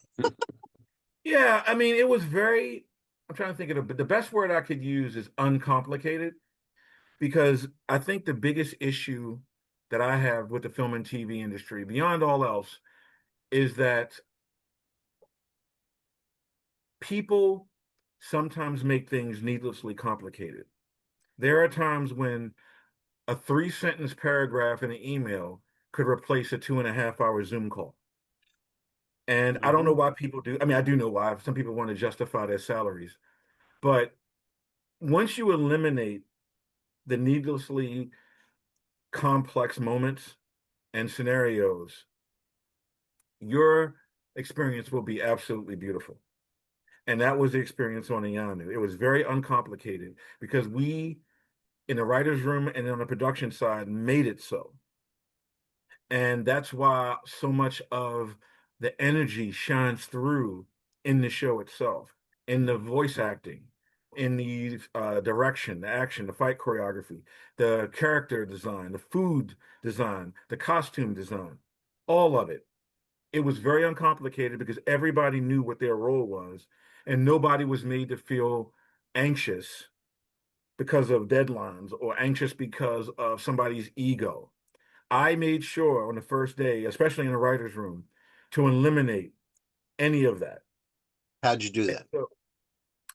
Yeah, I mean, it was very I'm trying to think of the best word I could use is uncomplicated, because I think the biggest issue that I have with the film and TV industry, beyond all else, is that people sometimes make things needlessly complicated. There are times when a 3 sentence paragraph in an email could replace a 2.5 hour Zoom call. And I don't know Mhm. why people do. I mean, I do know why. Some people want to justify their salaries. But once you eliminate the needlessly complex moments and scenarios, your experience will be absolutely beautiful. And that was the experience on Iyanu. It was very uncomplicated because we, in the writer's room and on the production side, made it so. And that's why so much of the energy shines through in the show itself, in the voice acting, in the direction, the action, the fight choreography, the character design, the food design, the costume design, all of it. It was very uncomplicated because everybody knew what their role was, and nobody was made to feel anxious because of deadlines or anxious because of somebody's ego. I made sure on the first day, especially in the writer's room, to eliminate any of that. How'd you do And that? so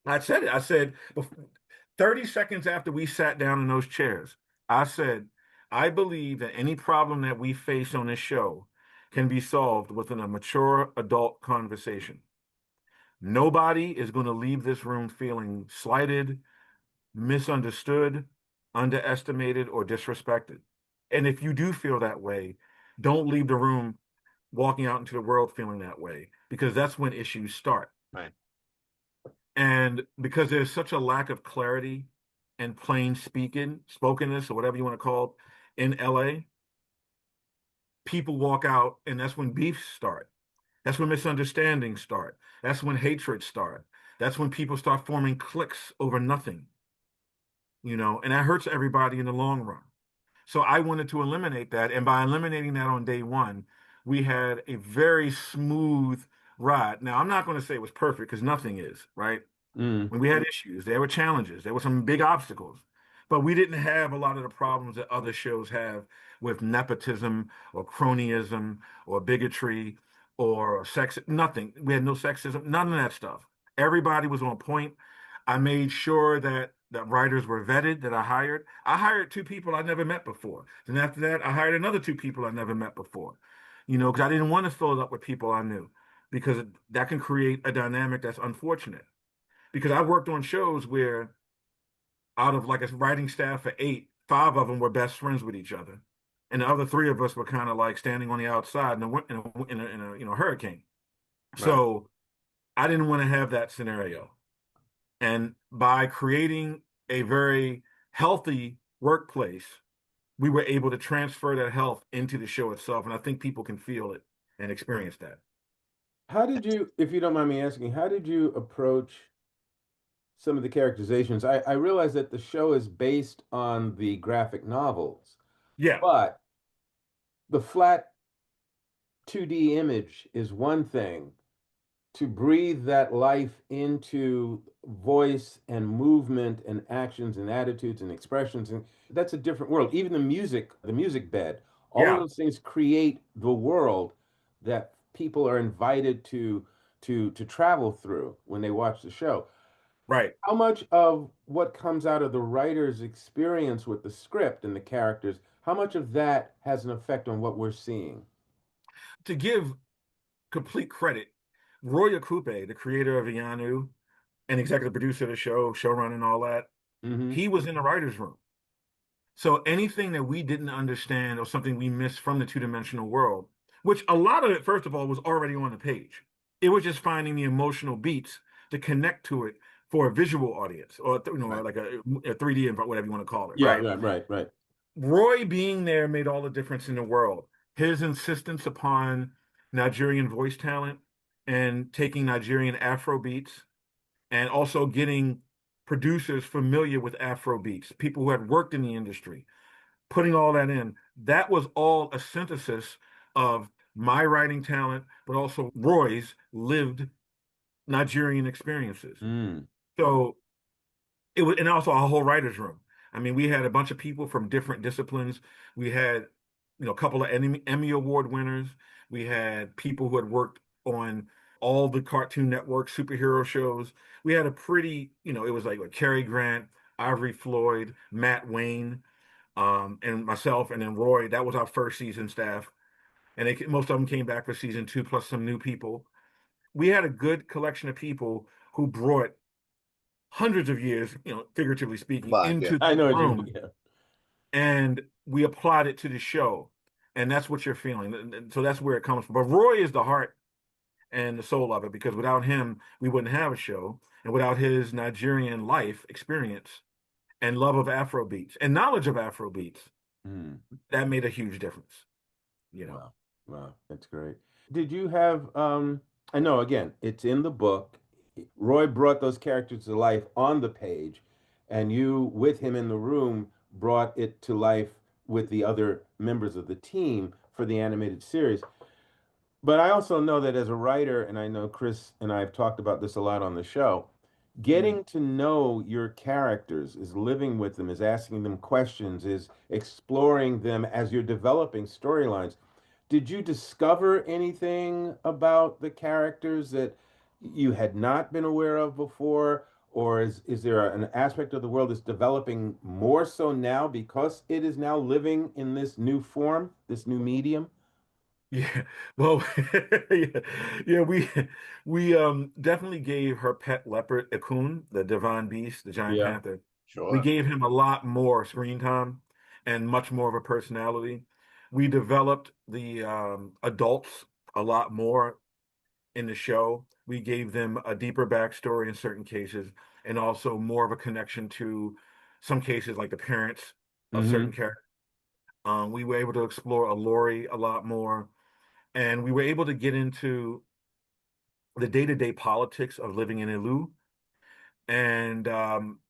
I said it. I said, 30 seconds after we sat down in those chairs, I said, I believe that any problem that we face on this show can be solved within a mature adult conversation. Nobody is going to leave this room feeling slighted, misunderstood, underestimated, or disrespected. And if you do feel that way, don't leave the room walking out into the world feeling that way, because that's when issues start. Right. And because there's such a lack of clarity and plain spokenness, or whatever you want to call it, in LA, people walk out, and that's when beefs start. That's when misunderstandings start. That's when hatred start. That's when people start forming cliques over nothing, and that hurts everybody in the long run. So I wanted to eliminate that. And by eliminating that on day one, we had a very smooth ride. Now, I'm not going to say it was perfect because nothing is, right? Mm. When we had issues, there were challenges, there were some big obstacles, but we didn't have a lot of the problems that other shows have with nepotism or cronyism or bigotry or sex. Nothing. We had no sexism, none of that stuff. Everybody was on point. I made sure that writers were vetted that I hired. I hired 2 people I never met before. Then after that, I hired another 2 people I never met before. Because I didn't want to fill it up with people I knew, because that can create a dynamic that's unfortunate. Because I worked on shows where out of like a writing staff of 8, 5 of them were best friends with each other, and the other 3 of us were kind of like standing on the outside in a hurricane. Right. So I didn't want to have that scenario. And by creating a very healthy workplace, we were able to transfer that health into the show itself. And I think people can feel it and experience that. How did you, if you don't mind me asking, how did you approach some of the characterizations? I realize that the show is based on the graphic novels, Yeah, but the flat 2D image is one thing. To breathe that life into voice and movement and actions and attitudes and expressions, and that's a different world. Even the music bed, all of yeah, those things create the world that people are invited to travel through when they watch the show. right. How much of what comes out of the writer's experience with the script and the characters, how much of that has an effect on what we're seeing? To give complete credit, Roy Coupe, the creator of Iyanu and executive producer of the show, showrunner, and all that, Hmm. he was in the writer's room. So anything that we didn't understand or something we missed from the two-dimensional world, which a lot of it, first of all, was already on the page. It was just finding the emotional beats to connect to it for a visual audience, or Right. like a 3D, whatever you want to call it, Yeah, right? right. Roy being there made all the difference in the world. His insistence upon Nigerian voice talent and taking Nigerian Afro beats, and also getting producers familiar with Afro beats, people who had worked in the industry, putting all that in. That was all a synthesis of my writing talent, but also Roy's lived Nigerian experiences. Mm. So it was, and also a whole writer's room. I mean, we had a bunch of people from different disciplines. We had, a couple of Emmy Award winners. We had people who had worked on all the Cartoon Network superhero shows. We had a pretty, it was like Cary Grant, Ivory Floyd, Matt Wayne, and myself, and then Roy. That was our first season staff, and most of them came back for season two, plus some new people. We had a good collection of people who brought hundreds of years, figuratively speaking, But yeah. into I the know what you mean. room, Yeah. and we applied it to the show. And that's what you're feeling. And so that's where it comes from. But Roy is the heart and the soul of it, because without him, we wouldn't have a show. And without his Nigerian life experience and love of Afro beats and knowledge of Afro beats, Mm. that made a huge difference. Wow. Wow. That's great. Did you have, I know again, it's in the book. Roy brought those characters to life on the page, and you, with him in the room, brought it to life with the other members of the team for the animated series. But I also know that as a writer, and I know Chris and I have talked about this a lot on the show, getting to know your characters is living with them, is asking them questions, is exploring them as you're developing storylines. Did you discover anything about the characters that you had not been aware of before? Or is there an aspect of the world that's developing more so now because it is now living in this new form, this new medium? Yeah, well, yeah, yeah, we definitely gave her pet leopard Akun, the divine beast, the giant Yeah. panther. We Sure. gave him a lot more screen time and much more of a personality. We developed the adults a lot more in the show. We gave them a deeper backstory in certain cases, and also more of a connection to some cases, like the parents of certain Mm-hmm. characters. We were able to explore Lori a lot more, and we were able to get into the day-to-day politics of living in Ilu. And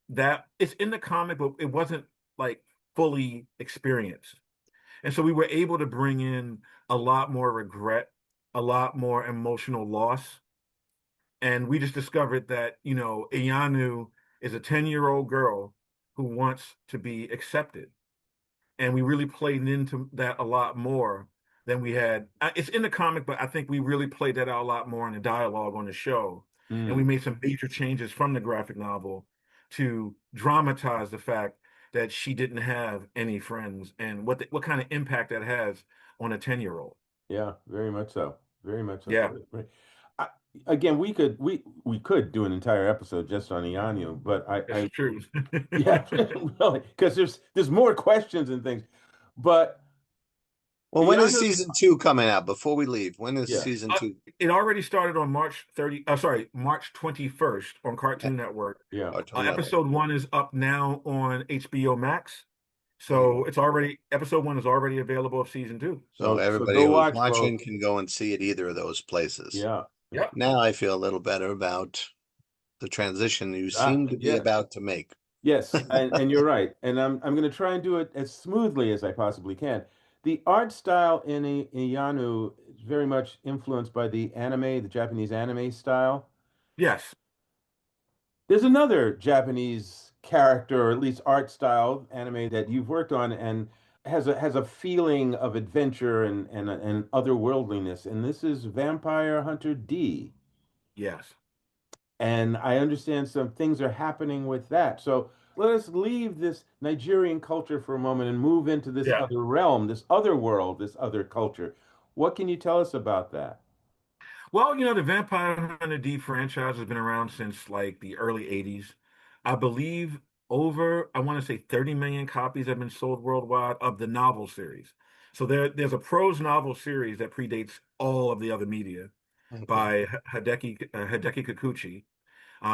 that it's in the comic, but it wasn't like fully experienced. And so we were able to bring in a lot more regret, a lot more emotional loss. And we just discovered that, Iyanu is a 10-year-old girl who wants to be accepted. And we really played into that a lot more than we had. It's in the comic, but I think we really played that out a lot more in the dialogue on the show, and we Mm. made some major changes from the graphic novel to dramatize the fact that she didn't have any friends, and what kind of impact that has on a 10-year-old. Yeah, very much so. Very much so. Yeah, Right. I, again, we could do an entire episode just on Iyanu, but that's true. yeah, really, because there's more questions and things. But Well, when is Iyanu, season two coming out? Before we leave, when is yeah, season two? It already started on March 21st on at Cartoon Network. yeah. Cartoon Network? Episode one is up now on HBO Max. Mhm. So episode one is already available of season two. So So everybody go who's watch, watching folks. can go and see it either of those places. Yeah. Yeah. Yep. Now I feel a little better about the transition you seem to be Yes. about to make. Yes, and you're right. And I'm going to try and do it as smoothly as I possibly can. The art style in Iyanu is very much influenced by the anime, the Japanese anime style. Yes. There's another Japanese character, or at least art style anime that you've worked on and has a feeling of adventure and otherworldliness, and this is Vampire Hunter D. Yes. And I understand some things are happening with that. So let us leave this Nigerian culture for a moment and move into this Yeah. other realm, this other world, this other culture. What can you tell us about that? Well, the Vampire Hunter D franchise has been around since like the early 80s. I believe I want to say 30 million copies have been sold worldwide of the novel series. So there's a prose novel series that predates all of the other media Okay. by Hideki Kikuchi.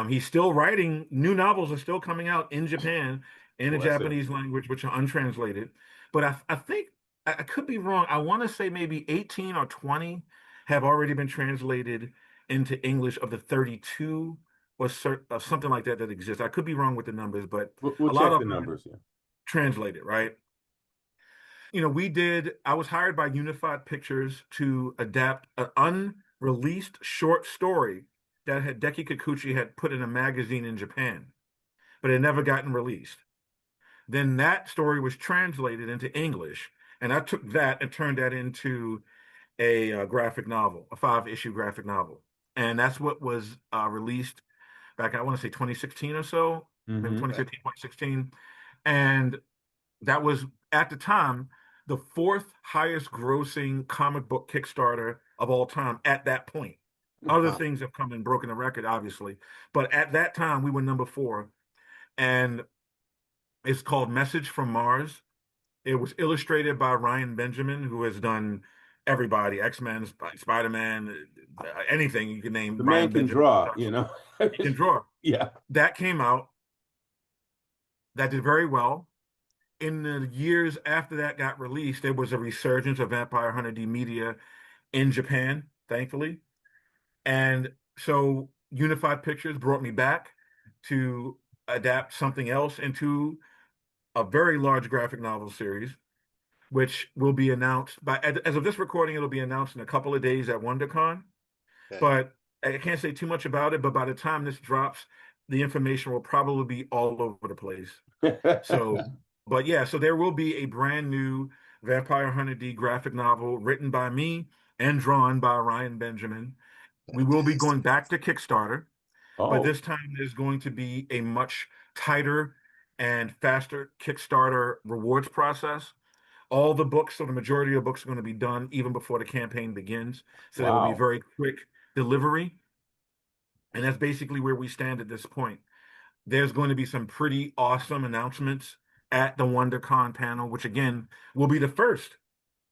He's still writing. New novels are still coming out in Japan in the Bless him. Japanese language, which are untranslated. But I think I could be wrong. I want to say maybe 18 or 20 have already been translated into English of the 32 or something like that exists. I could be wrong with the numbers, but We'll a lot check of the them have been numbers. Yeah. translated, right? I was hired by Unified Pictures to adapt an unreleased short story that Hideki Kikuchi had put in a magazine in Japan, but it had never gotten released. Then that story was translated into English, and I took that and turned that into a graphic novel, a 5-issue graphic novel, and that's what was released back, I want to say 2016 or so, maybe Mm-hmm. 2015, 2016. And that was, at the time, the 4th highest grossing comic book Kickstarter of all time at that point. Other Wow. things have come and broken the record, obviously. But at that time, we were number 4. And it's called Message from Mars. It was illustrated by Ryan Benjamin, who has done everybody, X-Men, Spider-Man, anything you can name. The man Ryan can Benjamin draw, you know. he can draw. Yeah. That came out. That did very well. In the years after that got released, there was a resurgence of Vampire Hunter D media in Japan, thankfully. And so Unified Pictures brought me back to adapt something else into a very large graphic novel series, which will be announced as of this recording, it'll be announced in a couple of days at WonderCon. Okay. But I can't say too much about it, but by the time this drops, the information will probably be all over the place. So, but yeah, so there will be a brand new Vampire Hunter D graphic novel written by me and drawn by Ryan Benjamin. We will be going back to Kickstarter, but Oh, this time there's going to be a much tighter and faster Kickstarter rewards process. All the books, so the majority of books are going to be done even before the campaign begins. So there will be wow. very quick delivery. And that's basically where we stand at this point. There's going to be some pretty awesome announcements at the WonderCon panel, which again will be the first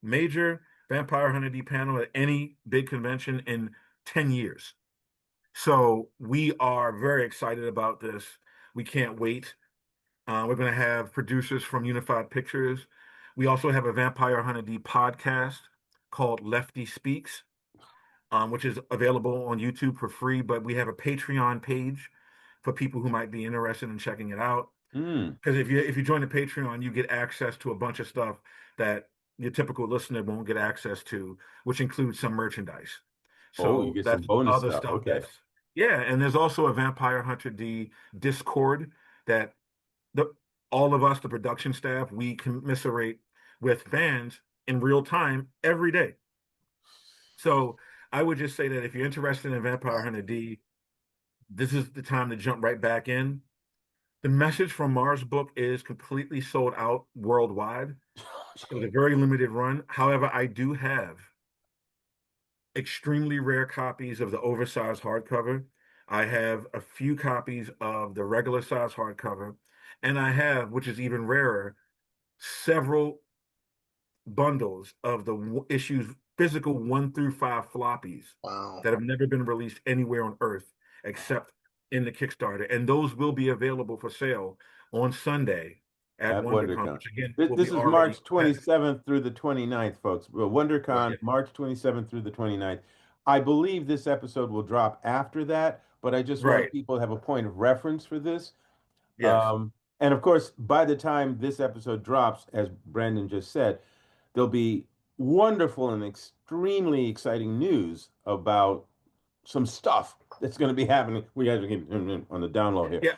major Vampire Hunter D panel at any big convention in 10 years. So we are very excited about this. We can't wait. We're going to have producers from Unified Pictures. We also have a Vampire Hunter D podcast called Lefty Speaks, which is available on YouTube for free, but we have a Patreon page for people who might be interested in checking it out. Mm. Because if you join the Patreon, you get access to a bunch of stuff that your typical listener won't get access to, which includes some merchandise. Oh, you So get some that's bonus other stuff. stuff Okay. yeah, and there's also a Vampire Hunter D Discord that the all of us, the production staff, we commiserate with fans in real time every day. So I would just say that if you're interested in Vampire Hunter D, this is the time to jump right back in. The Message from Mars book is completely sold out worldwide. It was a very limited run. However, I do have extremely rare copies of the oversized hardcover. I have a few copies of the regular size hardcover, and I have, which is even rarer, several bundles of the issues, physical 1 through 5 floppies Wow. that have never been released anywhere on Earth except in the Kickstarter. And those will be available for sale on Sunday at At WonderCon, WonderCon. which again will This be is already March 27th through the 29th, folks. Well, WonderCon, right. March 27th through the 29th. I believe this episode will drop after that, but I just want Right. people to have a point of reference for this. Yes. And of course, by the time this episode drops, as Brandon just said, there'll be wonderful and extremely exciting news about some stuff that's going to be happening. We guys are on the down low here. Yeah.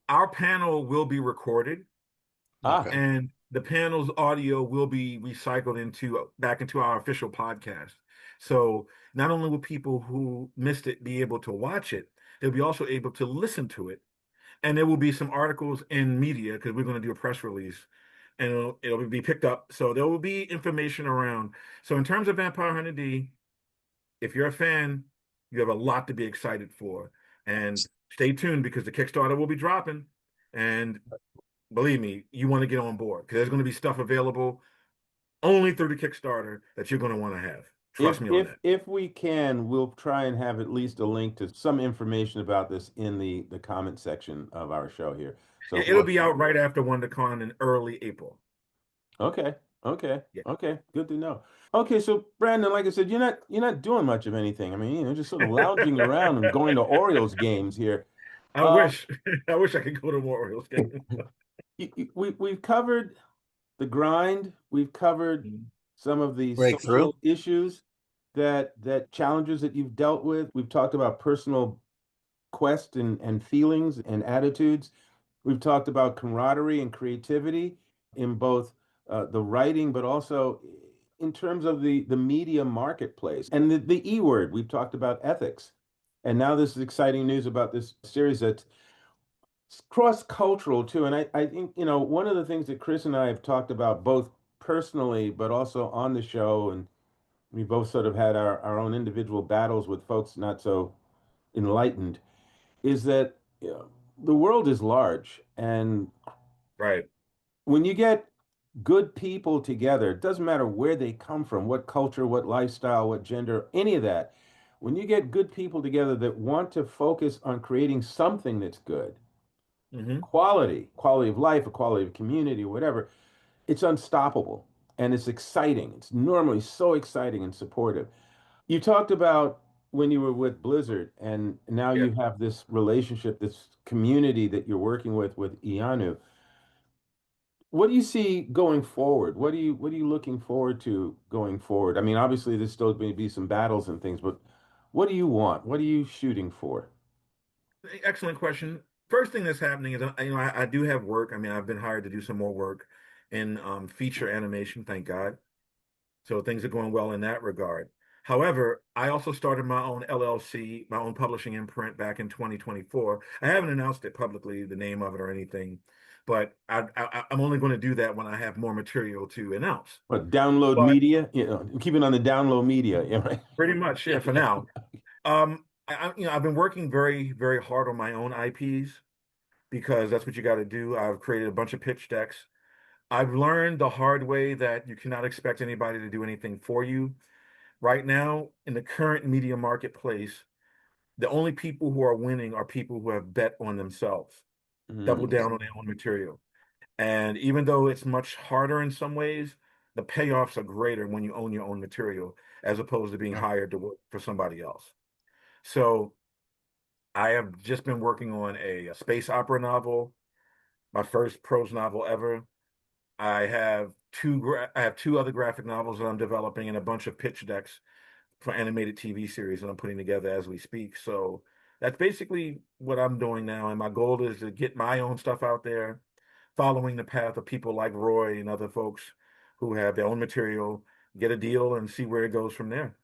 Our panel will be recorded, Ah, Okay. and the panel's audio will be recycled back into our official podcast. So not only will people who missed it be able to watch it, they'll be also able to listen to it. And there will be some articles in media because we're going to do a press release, and it'll be picked up. So there will be information around. So in terms of Vampire Hunter D, if you're a fan, you have a lot to be excited for. And stay tuned because the Kickstarter will be dropping. And believe me, you want to get on board because there's going to be stuff available only through the Kickstarter that you're going to want to have. if Trust me on if that. if we can, we'll try and have at least a link to some information about this in the comment section of our show here. So It'll be out right after WonderCon in early April. okay, okay, Yeah. okay, good to know. Okay, so Brandon, like I said, you're not doing much of anything. I mean, just sort of lounging around and going to Orioles games here. I Um, wish I wish I could go to more Orioles game. we've covered the grind. We've covered some of the Breakthrough. social issues that challenges that you've dealt with. We've talked about personal quest and feelings and attitudes. We've talked about camaraderie and creativity in both the writing, but also in terms of the media marketplace. And the E word, we've talked about ethics. And now this is exciting news about this series that's cross-cultural too. And I think, one of the things that Chris and I have talked about both personally, but also on the show, and we both sort of had our own individual battles with folks not so enlightened, is that the world is large. And Right. when you get good people together, it doesn't matter where they come from, what culture, what lifestyle, what gender, any of that. When you get good people together that want to focus on creating something that's good, Hmm. quality of life, a quality of community, whatever, it's unstoppable and it's exciting. It's normally so exciting and supportive. You talked about when you were with Blizzard, and now Yeah. you have this relationship, this community that you're working with Iyanu. What do you see going forward? What are you looking forward to going forward? I mean, obviously there's still going to be some battles and things, but what do you want? What are you shooting for? Excellent question. First thing that's happening is, I do have work. I mean, I've been hired to do some more work in feature animation, thank God. So things are going well in that regard. However, I also started my own LLC, my own publishing imprint back in 2024. I haven't announced it publicly, the name of it or anything, but I'm only going to do that when I have more material to announce. What, download But media? Keep it on the download media, yeah, right? pretty much, yeah, for Yeah. now. I've been working very, very hard on my own IPs because that's what you got to do. I've created a bunch of pitch decks. I've learned the hard way that you cannot expect anybody to do anything for you. Right now, in the current media marketplace, the only people who are winning are people who have bet on themselves, double Mm, down on their own material. And even though it's much harder in some ways, the payoffs are greater when you own your own material as opposed to being hired to work for somebody else. So I have just been working on a space opera novel, my first prose novel ever. I have two other graphic novels that I'm developing and a bunch of pitch decks for animated TV series that I'm putting together as we speak. So that's basically what I'm doing now. And my goal is to get my own stuff out there, following the path of people like Roy and other folks who have their own material, get a deal and see where it goes from there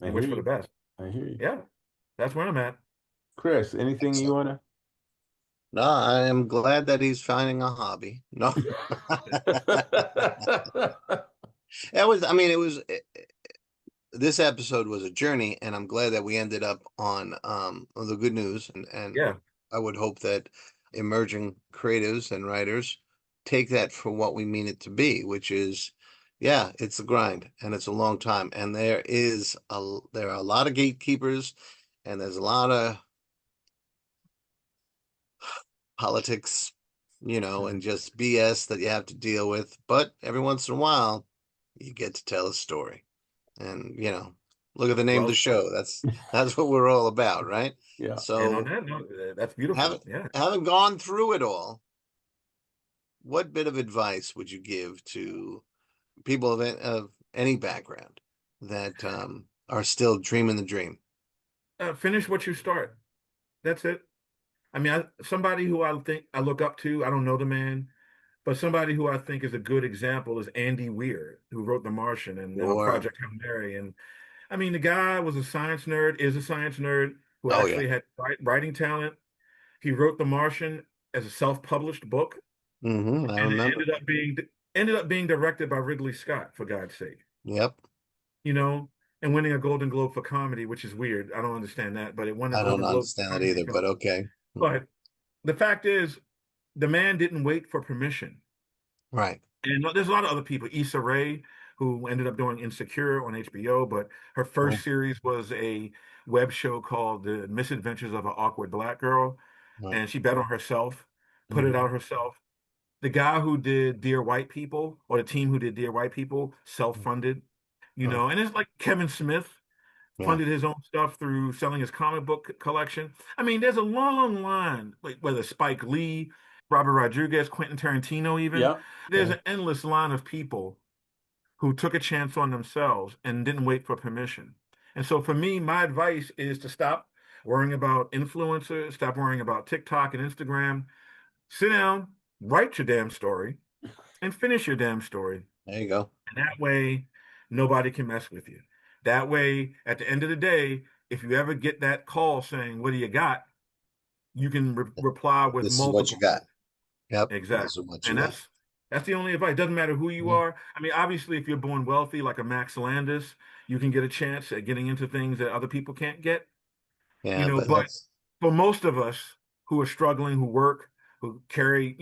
I and hear wish for the you. best. I hear you. Yeah, that's where I'm at. Chris, anything you Excellent. wanna? No, I am glad that he's finding a hobby. No, I mean, this episode was a journey, and I'm glad that we ended up on the good news. And Yeah. I would hope that emerging creatives and writers take that for what we mean it to be, which is, yeah, it's a grind and it's a long time. And there are a lot of gatekeepers, and there's a lot of politics, and just BS that you have to deal with. But every once in a while, you get to tell a story. And, look at the name of Well the said. show. That's what we're all about, right? Yeah. And on So that note, that's beautiful. having Yeah. having gone through it all, what bit of advice would you give to people of any background that are still dreaming the dream? Finish what you start. That's it. I mean, somebody who I think I look up to, I don't know the man, but somebody who I think is a good example is Andy Weir, who wrote The Martian and now Or, Project Hail Mary. And I mean, the guy was a science nerd, is a science nerd who oh yeah, actually had writing talent. He wrote The Martian as a self-published book, I and it remember. ended up being directed by Ridley Scott, for God's sake. Yep, You know, and winning a Golden Globe for comedy, which is weird. I don't understand that, but it won a I don't Golden Globe understand for that comedy either, but film. okay. But the fact is, the man didn't wait for permission. Right. And there's a lot of other people. Issa Rae, who ended up doing Insecure on HBO, but her Oh, first series was a web show called The Misadventures of an Awkward Black Girl, right. and she bet on herself, put it Mhm. out herself. The guy who did Dear White People, or the team who did Dear White People, self-funded, Huh. and it's like Kevin Smith Yeah. funded his own stuff through selling his comic book collection. I mean, there's a long line, like whether Spike Lee, Robert Rodriguez, Quentin Tarantino, even. Yeah. There's Yeah. an endless line of people who took a chance on themselves and didn't wait for permission. And so for me, my advice is to stop worrying about influencers, stop worrying about TikTok and Instagram. Sit down, write your damn story, and finish your damn story. There you go. And that way, nobody can mess with you. That way, at the end of the day, if you ever get that call saying, "What do you got?" you can reply with This is what you multiple. got. Yep. This Exactly. is what you And got. that's the only advice. It doesn't matter who you Mhm. are. I mean, obviously, if you're born wealthy, like a Max Landis, you can get a chance at getting into things that other people can't get. Yeah, but But that's for most of us who are struggling, who work, who carry,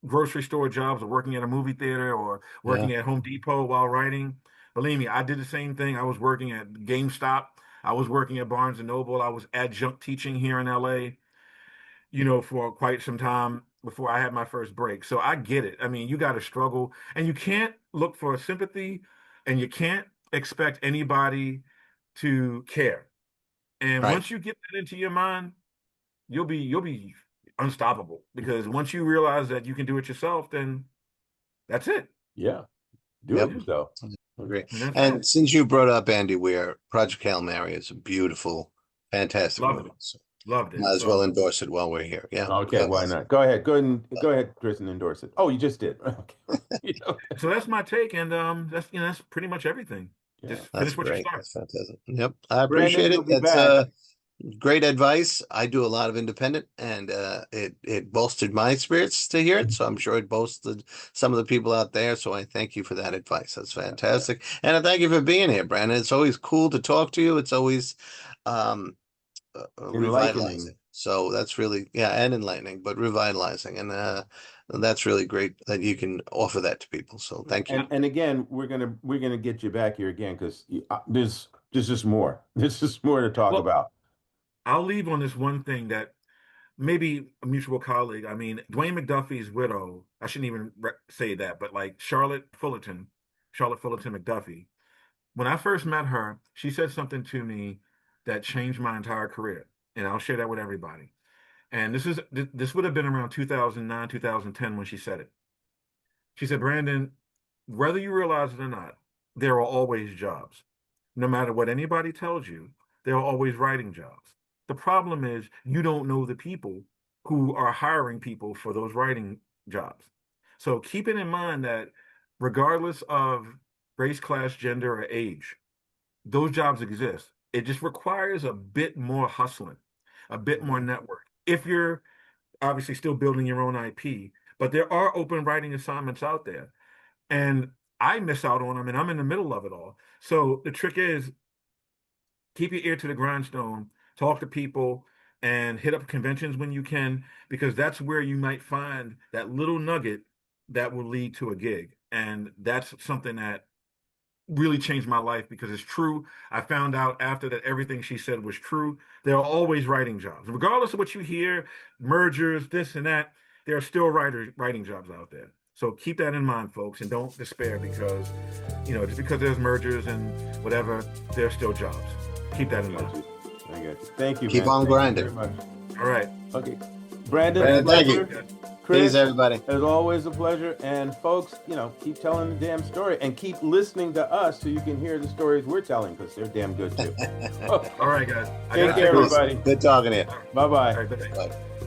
grocery store jobs or working at a movie theater or yeah. working at Home Depot while writing, believe me, I did the same thing. I was working at GameStop. I was working at Barnes and Noble. I was adjunct teaching here in LA, for quite some time before I had my first break. So I get it. I mean, you got to struggle and you can't look for sympathy and you can't expect anybody to care. And Right. once you get that into your mind, you'll be unstoppable because once you realize that you can do it yourself, then that's it. Yeah. Do it Yep. yourself. Agree. And that's And it. since you brought up Andy Weir, Project Hail Mary is a beautiful, fantastic Loved movie. it. So Loved it. might as well So endorse it while we're here. Yeah. Okay, why not? Go ahead. Go ahead, Chris, and endorse it. Oh, you just did. Okay. so that's my take, and that's pretty much everything. Yeah. Just That's finish what you great. start. That's fantastic. Yep. I Brandon, appreciate you'll it. be That's back. great advice. I do a lot of independent and it bolstered my spirits to hear it. So I'm sure it bolstered some of the people out there. So I thank you for that advice. That's fantastic. And I thank you for being here, Brandon. It's always cool to talk to you. It's always um Enlightening. revitalizing. So that's really, yeah, and enlightening, but revitalizing. And that's really great that you can offer that to people. So thank you. And again, we're gonna get you back here again because there's just more. There's just more to talk Well, about. I'll leave on this one thing that maybe a mutual colleague. I mean, Dwayne McDuffie's widow. I shouldn't even say that, but like Charlotte Fullerton McDuffie. When I first met her, she said something to me that changed my entire career, and I'll share that with everybody. And this would have been around 2009, 2010 when she said it. She said, "Brandon, whether you realize it or not, there are always jobs. No matter what anybody tells you, there are always writing jobs. The problem is you don't know the people who are hiring people for those writing jobs. So keep it in mind that regardless of race, class, gender, or age, those jobs exist. It just requires a bit more hustling, a bit more network. If you're obviously still building your own IP, but there are open writing assignments out there. And I miss out on them and I'm in the middle of it all. So the trick is keep your ear to the grindstone, talk to people, and hit up conventions when you can, because that's where you might find that little nugget that will lead to a gig. And that's something that really changed my life because it's true. I found out after that everything she said was true. There are always writing jobs. Regardless of what you hear, mergers, this and that, there are still writing jobs out there. So keep that in mind, folks, and don't despair because, just because there's mergers and whatever, there's still jobs. Keep that in mind. I got you. Thank you. Keep man. on Thank you grinding. very much. All right. Okay. Brandon, Brandon, thank pleasure. you. Chris, Peace, everybody. as always, a pleasure. And folks, keep telling the damn story and keep listening to us so you can hear the stories we're telling because they're damn good too. All right, guys. Take care, everybody. Good talking to you. Bye-bye. All right, bye-bye. Bye.